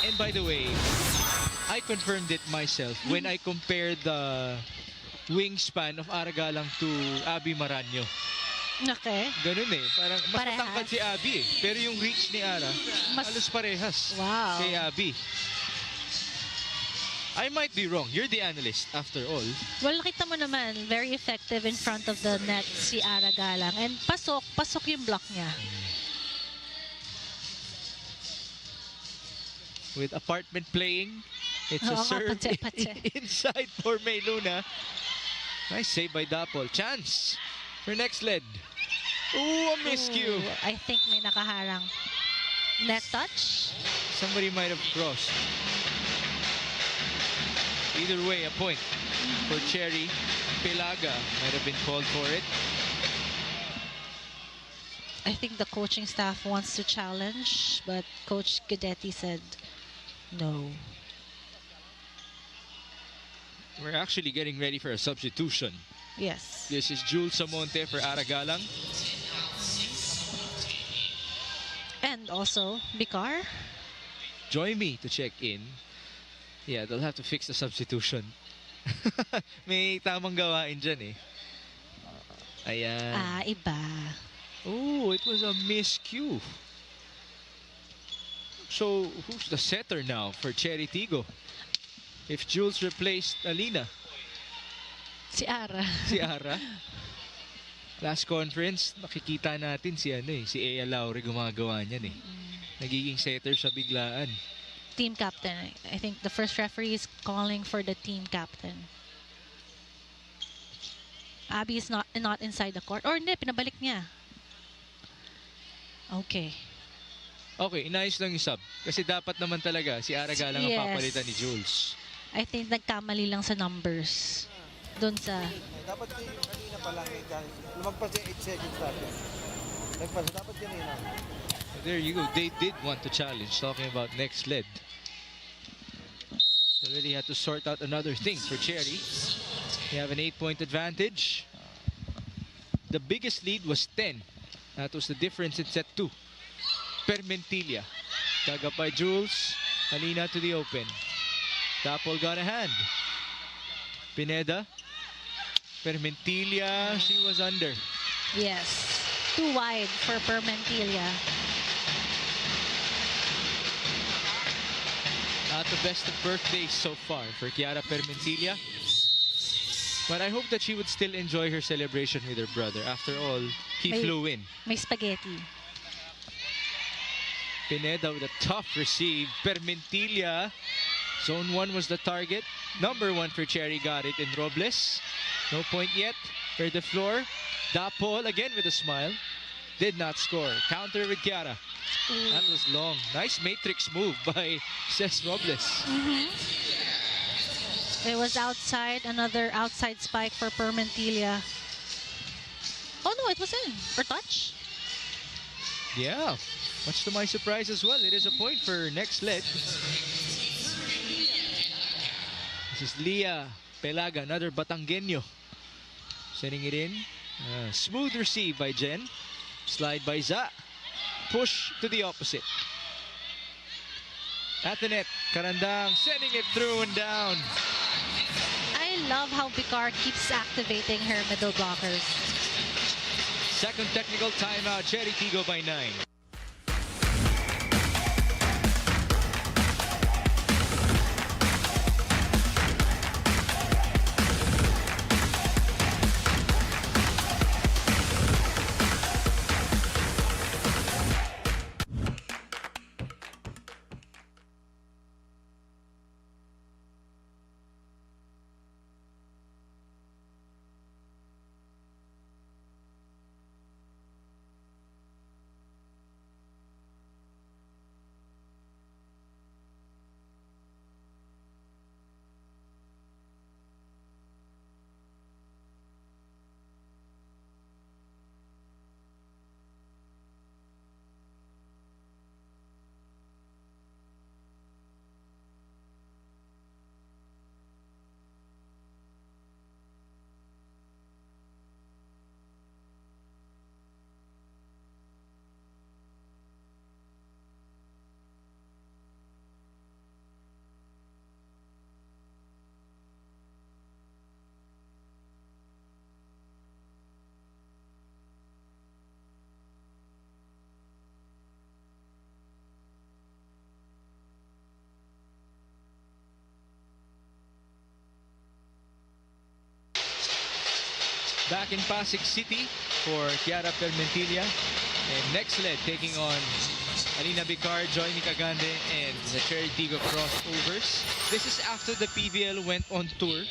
And by the way, I confirmed it myself when I compared the wingspan of Aragalang to Abby Maraño. Okay. Ganun eh. Parang mas Parehas. matangkad si Abby eh. Pero yung reach ni Ara, halos parehas Wow. kay Abby. I might be wrong. You're the analyst after all. Well, nakita mo naman, very effective in front of the net si Ara Galang. And pasok yung block niya. With apartment playing, it's a Oo nga, serve pati. inside for May Luna. Nice save by Dapol. Chance for Nxled. Ooh, a miscue. Ooh, I think may nakaharang. Net touch? Somebody might have crossed. Either way, a point for Chery. Pelaga might have been called for it. I think the coaching staff wants to challenge, but Coach Guidetti said no. We're actually getting ready for a substitution. Yes. This is Jules Samonte for Aragalang. And also, Bicar. Join me to check in. Yeah, they'll have to fix the substitution. May tamang gawain dyan eh. Ayan. Iba. Oh, it was a miscue. So, who's the setter now for Chery Tiggo? If Jules replaced Alina. Si Ara. Si Ara. Last conference, nakikita natin si si Ea Laure gumagawa niyan eh. Nagiging setter sa biglaan. Team captain. I think the first referee is calling for the team captain. Abby is not inside the court. Or hindi, pinabalik niya. Okay. Okay, inayos lang yung sub. Kasi dapat naman talaga si Araga lang ang Yes. papalitan ni Jules. I think nagkamali lang sa numbers. Doon sa... Dapat yung kanina pa lang lumagpas yung 8 seconds natin. Nagpas, dapat kanina. So there you go. They did want to challenge. Talking about Nxled. They really had to sort out another thing for Chery. They have an 8-point advantage. The biggest lead was 10. That was the difference in set 2. Permentilla. Kagapay Jules. Alina to the open. Tapol got a hand. Pineda. Permentilla. She was under. Yes. Too wide for Permentilla. Not the best of birthdays so far for Kiara Permentilla. But I hope that she would still enjoy her celebration with her brother. After all, he flew in. May spaghetti. Pineda with a tough receive. Permentilla. Zone 1 was the target. Number 1 for Chery got it in Robles. No point yet. For the floor. Dapol again with a smile. Did not score. Counter with Kiara. That was long. Nice matrix move by Ces Robles. It was outside. Another outside spike for Permentilla. Oh no, it was in. Or touch? Yeah. Much to my surprise as well. It is a point for Nxled. This is Leah Pelaga, another Batangueño. Sending it in. Smooth receive by Jen. Slide by Za. Push to the opposite. At the net, Karandang sending it through and down. I love how Picard keeps activating her middle blockers. Second technical timeout. Chery Tiggo by 9. Back in Pasig City for Kiara Permentilla. And Nxled taking on Alina Bicard, Joymi Cagande, and the Chery Tiggo Crossovers. This is after the PVL went on tour.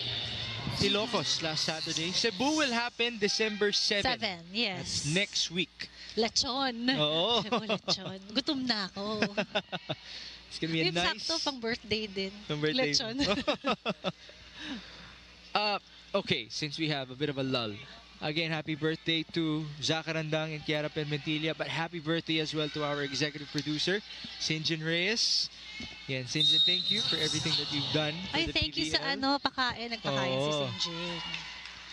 Ilocos last Saturday. Cebu will happen December 7. 7, yes. That's next week. Lechon. Oo. Cebu lechon. Gutom na ako. It's gonna be a nice... Sakto pang birthday din. Pang birthday. Lechon. Okay, since we have a bit of a lull, again, happy birthday to Zacarandang and Kiara Permentilla, but happy birthday as well to our executive producer, Sinjin Reyes. Yan, Sinjin, thank you for everything that you've done for Ay, the thank you PVL. sa pakain. Nagpakain si Oo. Sinjin.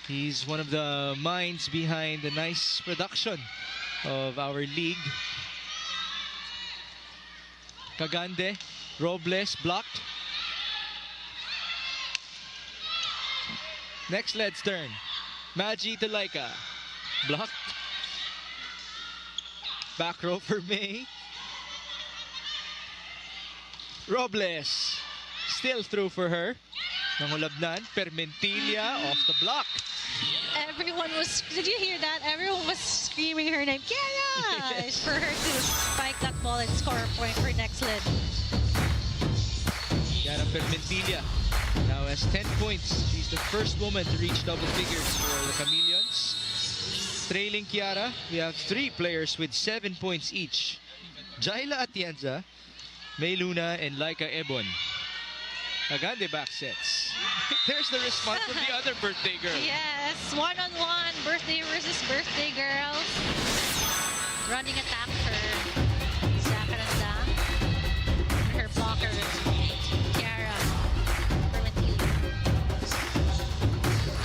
He's one of the minds behind the nice production of our league. Cagande, Robles, blocked. Nxled's turn. Magi to Laika. Blocked. Back row for May. Robles. Still through for her. Nangulabnan. Permentilla off the block. Everyone was, did you hear that? Everyone was screaming her name, Kiara! Yes. For her to spike that ball and score a point for Nxled. Kiara Permentilla now has 10 points. She's the first woman to reach double figures for the Chameleons. Trailing Kiara, we have 3 players with 7 points each. Jaila Atienza, May Luna, and Laika Ebon. Agande back sets. There's the response from the other birthday girl. Yes, one-on-one, birthday versus birthday girls. Running attack for Zakaranda. Her blocker, Kiara Permentili.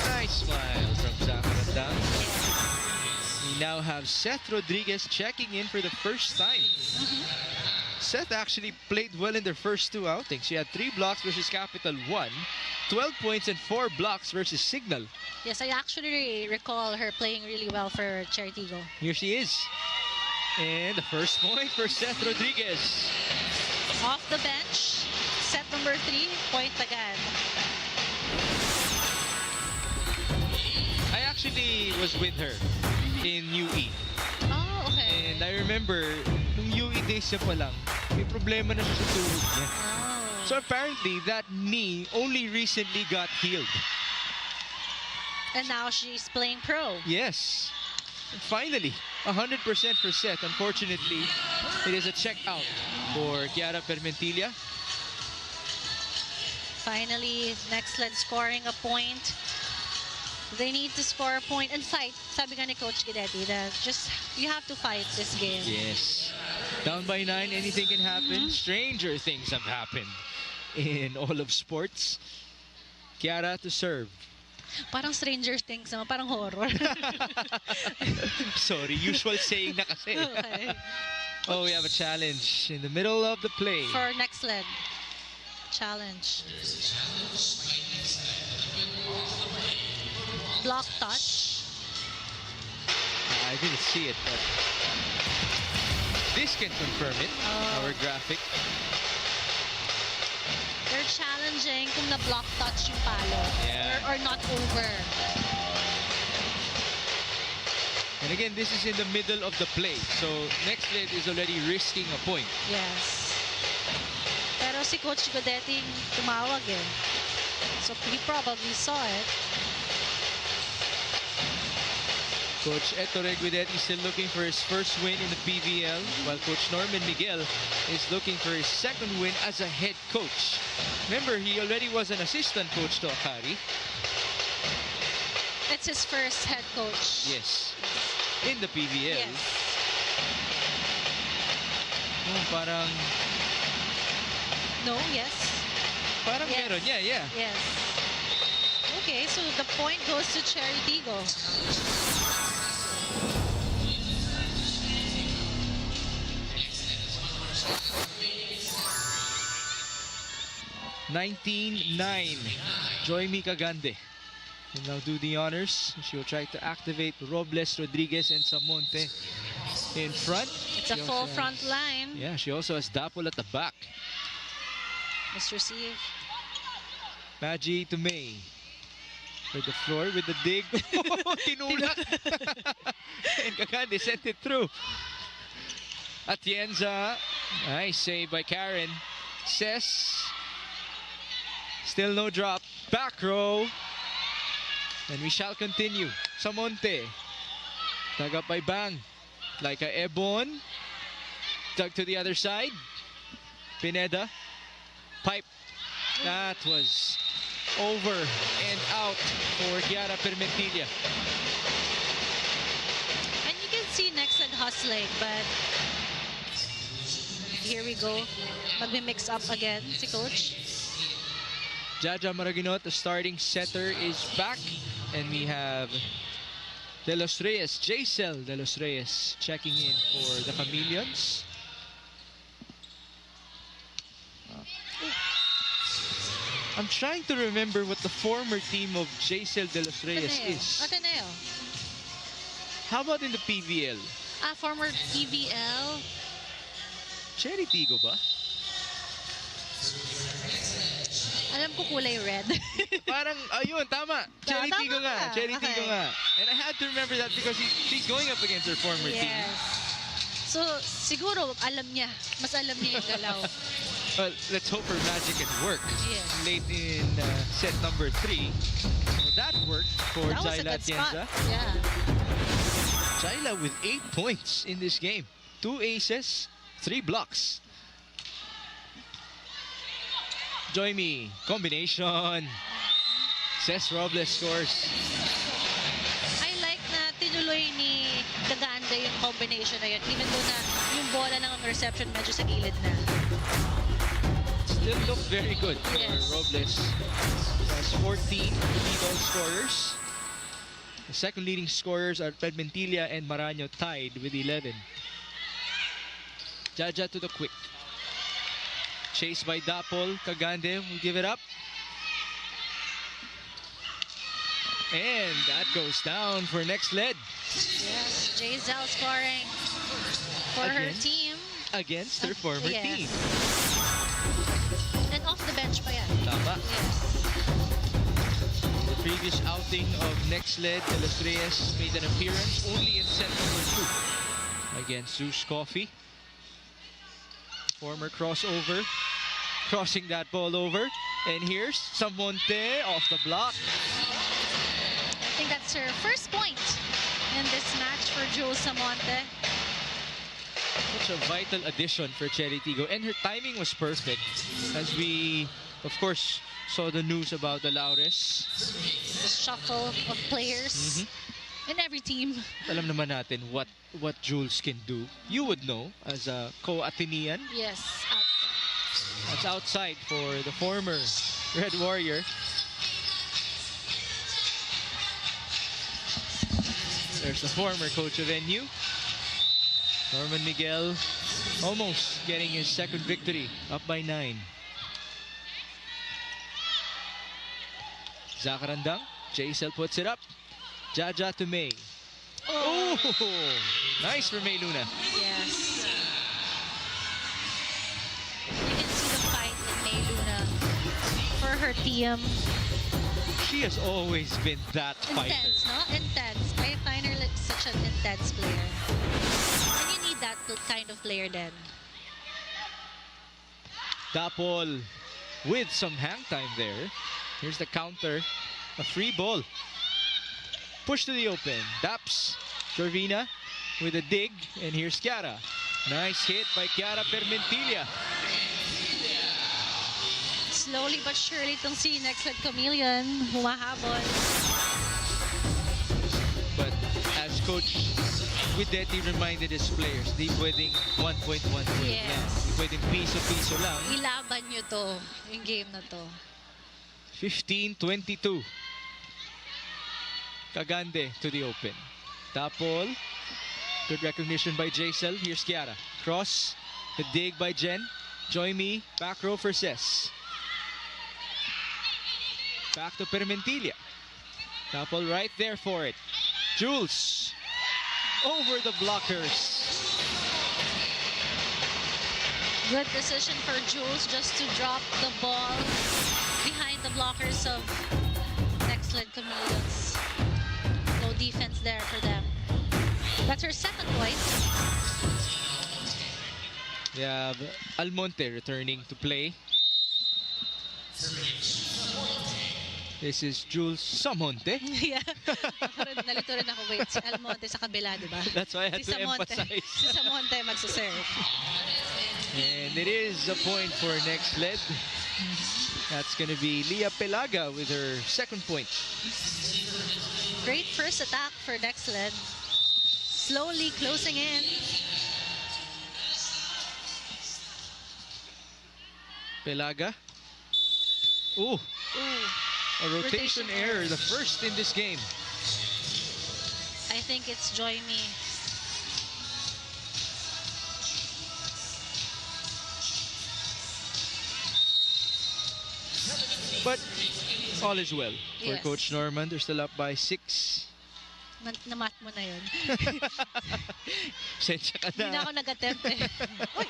Nice smile from Zakaranda. We now have Seth Rodriguez checking in for the first time. Seth actually played well in their first 2 outings. She had 3 blocks versus Capital One, 12 points and 4 blocks versus Signal. Yes, I actually recall her playing really well for Chery Tiggo. Here she is. And the first point for Seth Rodriguez. Off the bench, set number 3, point agad. I actually was with her in UE. Oh, okay. And I remember, nung UE days siya pa lang, may problema na siya sa tuhod niya. Oh. So apparently, that knee only recently got healed. And now she's playing pro. Yes. And finally, 100% for Seth. Unfortunately, it is a check out for Kiara Permentilla. Finally, Nxled scoring a point. They need to score a point and fight. Sabi nga ni Coach Guidetti that just you have to fight this game. Yes. Down by 9, anything can happen. Stranger things have happened in all of sports. Kiara to serve. Parang Stranger Things naman, parang horror. Sorry, usual saying na kasi. Okay. Oh, we have a challenge in the middle of the play. For Nxled. Challenge. Block touch. I didn't see it, but this can confirm it. Our graphic. They're challenging kung na-block touch yung palo. Yeah. Or not over. And again, this is in the middle of the play. So, Nxled is already risking a point. Yes. Pero si Coach Guidetti tumawag eh. So he probably saw it. Coach Ettore Guidetti is still looking for his first win in the PVL, while Coach Norman Miguel is looking for his second win as a head coach. Remember, he already was an assistant coach to Akari. It's his first head coach. Yes. In the PVL. Yes. Oh, parang... No, yes. Parang Yes. meron. Yeah, yeah. Yes. Okay, so the point goes to Chery Tiggo. 19-9. Joymi Cagande will now do the honors. She will try to activate Robles, Rodriguez, and Samonte in front. It's a She full also front has- line. Yeah, she also has Dapol at the back. Let's receive. Maggie to May. With the floor, with the dig. Tinulak. And Cagande sent it through. Atienza. Nice save by Karen. Ses. Still no drop. Back row. And we shall continue. Samonte. Dug up by Bang. Like a Ebon. Dug to the other side. Pineda. Pipe. That was over and out for Kiara Permentilla. And you can see Nxled hustling, but here we go. Magmi-mix up again si Coach. Jaja Maraginot, the starting setter, is back. And we have De Los Reyes, Jcel De Los Reyes, checking in for the Chameleons. I'm trying to remember what the former team of Jcel De Los Reyes is. Ateneo. How about in the PVL? Former PVL. Chery Tiggo ba? Alam ko kulay red. Parang, ayun, tama. Chery Tama Tiggo nga. ka. Chery Tiggo Okay. nga. And I had to remember that because she's going up against her former team. Yes. So, siguro, alam niya. Mas alam niya yung galaw. Well, let's hope her magic can work. Yes. Late in set number 3. So that worked for That was a Jaila good spot. Atienza. Yeah. Jaila with 8 points in this game. 2 aces, 3 blocks. Joymi, combination. Ces Robles scores. I like na tinuloy ni Gaganda yung combination na yun. Even though na yung bola ng reception medyo sa gilid na. Still look very good for Yes. Robles. Has 14 lead scorers. The second leading scorers are Pedmentilla and Maraño tied with 11. Jaja to the quick. Chased by Dapol. Kagande will give it up. And that goes down for Nxled. Yes, Giselle scoring for her Again? team. Against her former Yes. team. And off the bench pa yan. Tama. Yes. The previous outing of Nxled, De Los Reyes made an appearance only in set number 2 against Zeus Coffee. Former crossover, crossing that ball over. And here's Samonte off the block. I think that's her first point in this match for Jules Samonte. Such a vital addition for Chery Tiggo. And her timing was perfect. As we, of course, saw the news about the Laures. The shuffle of players in every team. Alam naman natin what Jules can do. You would know as a co-Atenean. Yes. That's outside for the former Red Warrior. There's the former coach of NU. Norman Miguel almost getting his second victory, up by 9. Zakarandang, Giselle puts it up. Jaja to May. Oh, nice for May Luna. Yes. You can see the fight in May Luna for her team. She has always been that fighter. Intense, no? Intense. I find her like such an intense player. And you need that kind of player then. Dapol with some hang time there. Here's the counter. A free ball. Push to the open. Daps. Jorvina with a dig. And here's Chiara. Nice hit by Chiara Permentilla. Slowly but surely itong si Nxled Chameleon humahabol. But as Coach Guidetti reminded his players, di pwedeng 1.1 win. Yes. Yan. Di pwedeng piso-piso lang. Ilaban nyo to, yung game na to. 15-22. Kagande to the open. Tapol. Good recognition by Giselle. Here's Chiara. Cross. The dig by Jen. Joymi. Back row for Ces. Back to Permentilla. Tapol right there for it. Jules. Over the blockers. Good decision for Jules just to drop the ball behind the blockers of Nxled Chameleons. No defense there for them. That's her second point. We have Almonte returning to play. This is Jules Samonte. Yeah. Nalito rin ako. Wait, si Almonte sa kabila, di ba? That's why I had to emphasize. Si Samonte magsaserve. And it is a point for Nxled. That's going to be Leah Pelaga with her second point. Great first attack for Nxled. Slowly closing in. Pelaga. Ooh. A rotation error, the first in this game. I think it's Joymi. But all is well for Yes. Coach Norman. They're still up by 6. Namat mo na yun. Sensya ka Hindi na ako na. nag-attempt eh. Uy!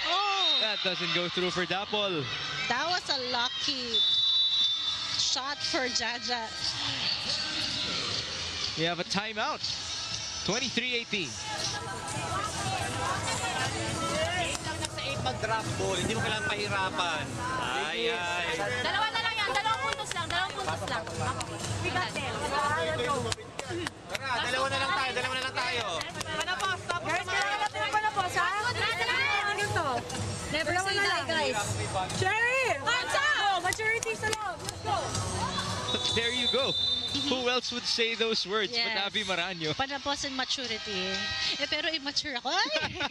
Oh! That doesn't go through for Dapol. That was a lucky shot for Jaja. We have a timeout. 23-18. Sa 8 mag-drop ball, hindi mo kailangan pahirapan. Ay. Dalawa na lang yan. Dalawang puntos lang. Tara, dalawa na lang tayo. guys. Chery! Hands up! Maturity sa loob. Let's go! There you go. Who else would say those words but Yes. Abby Maranyo? Panapos and maturity. Pero immature ako. Ay!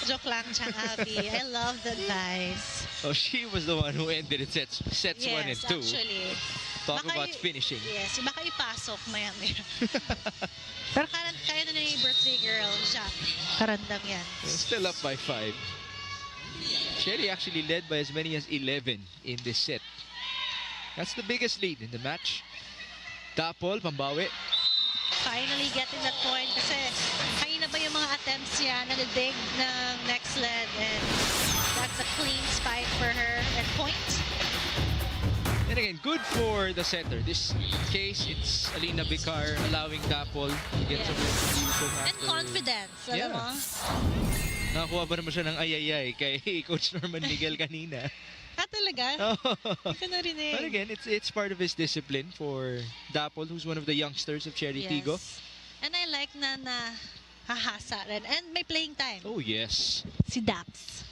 Joke lang, Chang Abby. I love the advice. Oh, she was the one who ended it sets 1 and 2. Actually. Talk Baka about finishing. Yes, baka ipasok maya-maya. Pero kaya na yung birthday girl siya. Karandang yan. Still up by 5. Chery actually led by as many as 11 in this set. That's the biggest lead in the match. Tapol, pambawi. Finally getting that point kasi kanina ba yung mga attempts niya na dig ng Nxled, and that's a clean spike for her at point. And again, good for the setter. This case, it's Alina Bicar allowing Tapol to get some retribution And after. confidence, alam mo? Nakakuha ba naman siya ng ayayay kay Coach Norman Miguel kanina? Talaga? Hindi ko narinig. But again, it's part of his discipline for Dapol, who's one of the youngsters of Chery Tiggo. And I like na hahasa rin. And may playing time. Oh, yes. Si Daps.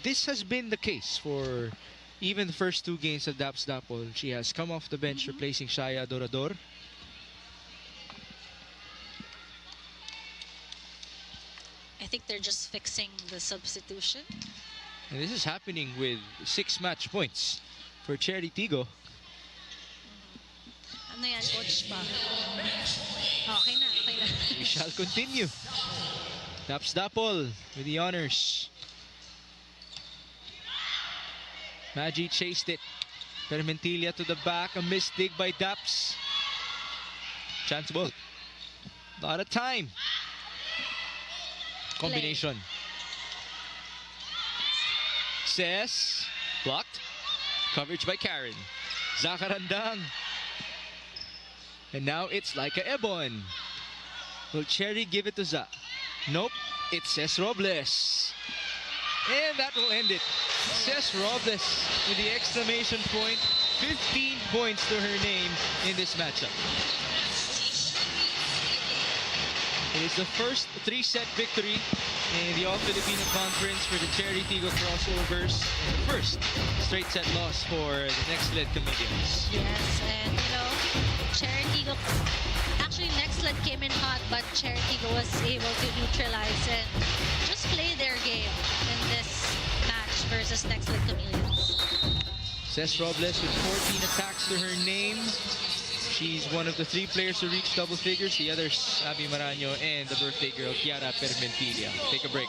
This has been the case for even the first 2 games of Daps Dapol. She has come off the bench replacing Shaya Adorador. I think they're just fixing the substitution. And this is happening with 6 match points for Chery Tiggo. Ano yan, coach ba? Okay na, okay na. We shall continue. Daps Dapol with the honors. Magi chased it. Permentilla to the back. A missed dig by Daps. Chance ball. Not a time. Combination. Says blocked. Coverage by Karen. Zakarandang. And now it's like a Ebon. Will Chery give it to Za? Nope. It's Ces Robles. And that will end it. Ces Robles with the exclamation point. 15 points to her name in this matchup. It is the first 3-set victory in the All-Filipino Conference for the Chery Tiggo Crossovers. And the first straight set loss for the Nxled Chameleons. Yes, and you know, Chery Tiggo, actually Nxled came in hot, but Chery Tiggo was able to neutralize and just play their game in this match versus Nxled Chameleons. Ces Robles with 14 attacks to her name. She's one of the 3 players to reach double figures. The others, Abby Maranyo and the birthday girl, Kiara Permentilla. Take a break.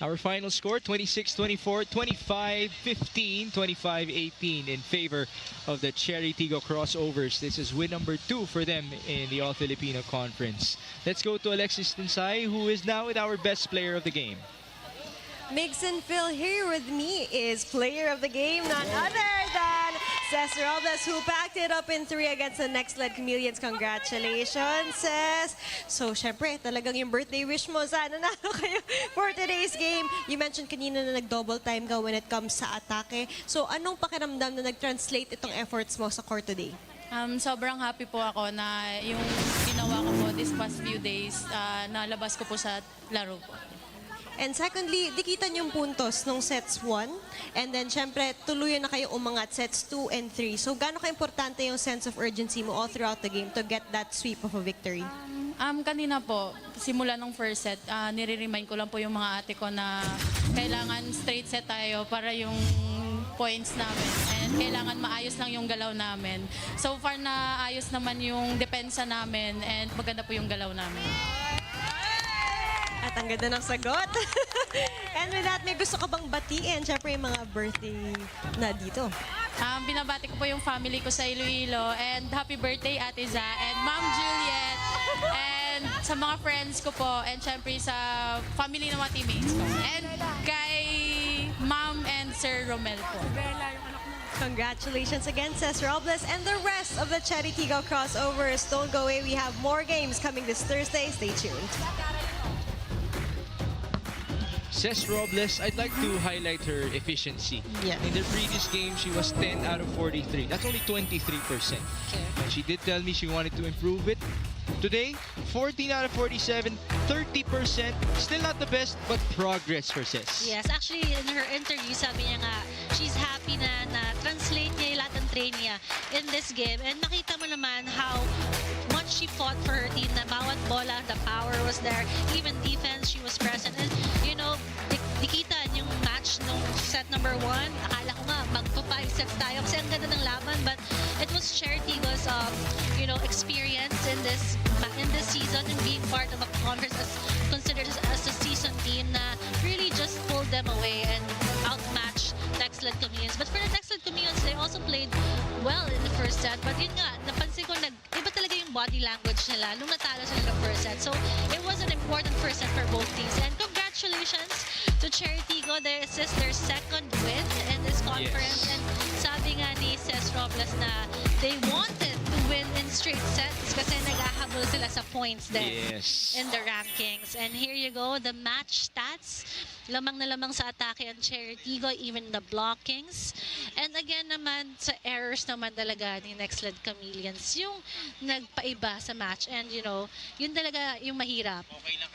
Our final score, 26-24, 25-15, 25-18 in favor of the Chery Tiggo Crossovers. This is win number 2 for them in the All-Filipino Conference. Let's go to Alexis Tinsay, who is now with our best player of the game. Migs and Phil, here with me is player of the game, none other than Ces Robles, who packed it up in 3 against the Nxled Chameleons. Congratulations, Ces! So, syempre, talagang yung birthday wish mo, sana nalo kayo for today's game. You mentioned kanina na nag-double time ka when it comes sa atake. So, anong pakiramdam na nag-translate itong efforts mo sa court today? Sobrang happy po ako na yung ginawa ko po this past few days, nalabas ko po sa laro po. And secondly, dikitan yung puntos nung sets 1. And then, syempre, tuluyan na kayo umangat sets 2 and 3. So, gaano ka-importante yung sense of urgency mo all throughout the game to get that sweep of a victory? Kanina po, simula nung first set, nire-remind ko lang po yung mga ate ko na kailangan straight set tayo para yung points namin. And kailangan maayos lang yung galaw namin. So far na ayos naman yung depensa namin and maganda po yung galaw namin. At ang ganda ng sagot. And with that, may gusto ka bang batiin? Siyempre, yung mga birthday na dito. Binabati ko po yung family ko sa Iloilo. And happy birthday, Ate Za. And Ma'am Juliet. And sa mga friends ko po. And siyempre sa family ng mga teammates ko. And kay Ma'am and Sir Romel po. Congratulations again, Ces Robles, and the rest of the Chery Tiggo Crossovers. Don't go away. We have more games coming this Thursday. Stay tuned. Ces Robles, I'd like to highlight her efficiency. Yeah. In the previous game, she was 10 out of 43. That's only 23%. And she did tell me she wanted to improve it. Today, 14 out of 47, 30%. Still not the best, but progress for Ces. Yes, actually in her interview, sabi niya nga, she's happy na na-translate niya yung lahat ng train niya in this game. And nakita mo naman how much she fought for her team, na bawat bola, the power was there. Even defense, she was present. And, you know, dikitan yung match nung set number 1. Akala ko nga, magpa-5 sets tayo kasi ang ganda ng laban. But it was Chery Tiggo's, you know, experience in this season and being part of a conference that's considered as a season team na really just pulled them away and outmatched Nxled Chameleons. But for the Nxled Chameleons, they also played well in the first set. But yun nga, napansin ko iba talaga yung body language nila nung natalo sila ng first set. So it was an important first set for both teams. And congratulations to Chery Tiggo. This is their second win in this conference. Yes. And sabi nga ni Ces Robles na they wanted to win in straight sets kasi nag-ahabol sila sa points din in the rankings. And here you go, the match stats. Lamang na lamang sa atake ang Chery Tiggo, even the blockings. And again naman, sa errors naman talaga ni Nxled Chameleons, yung nagpaiba sa match. And you know, yun talaga yung mahirap.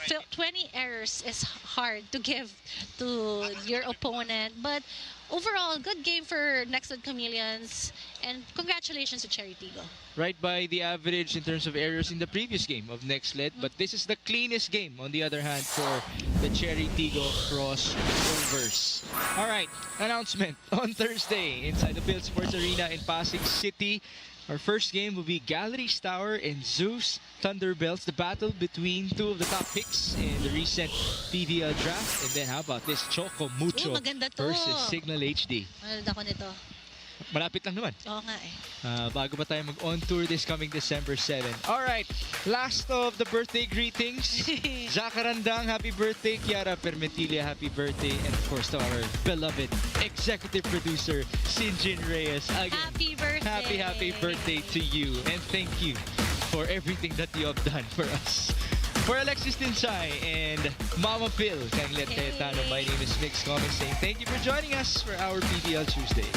20 errors is hard to give to your opponent. But overall, good game for Nxled Chameleons. And congratulations to Chery Tiggo. Right by the average in terms of errors in the previous game of Nxled, but this is the cleanest game, on the other hand, for the Chery Tiggo Crossovers. All right, announcement on Thursday inside the PVL Sports Arena in Pasig City. Our first game will be Galleries Tower and Zeus Thunderbelts, the battle between two of the top picks in the recent PVL draft. And then how about this, Choco Mucho maganda to. versus Signal HD. Manood ako nito. Malapit lang naman. Oo nga eh. Bago pa tayo mag-on tour this coming December 7. Alright, last of the birthday greetings. Zakarandang, happy birthday. Kiara Permentilia, happy birthday. And of course, to our beloved executive producer, Sinjin Reyes. Again, Happy birthday. happy birthday to you. And thank you for everything that you have done for us. For Alexis Tinsay and Mama Phil, Nxled Cayetano, my name is Mix Comment saying thank you for joining us for our PVL Tuesday.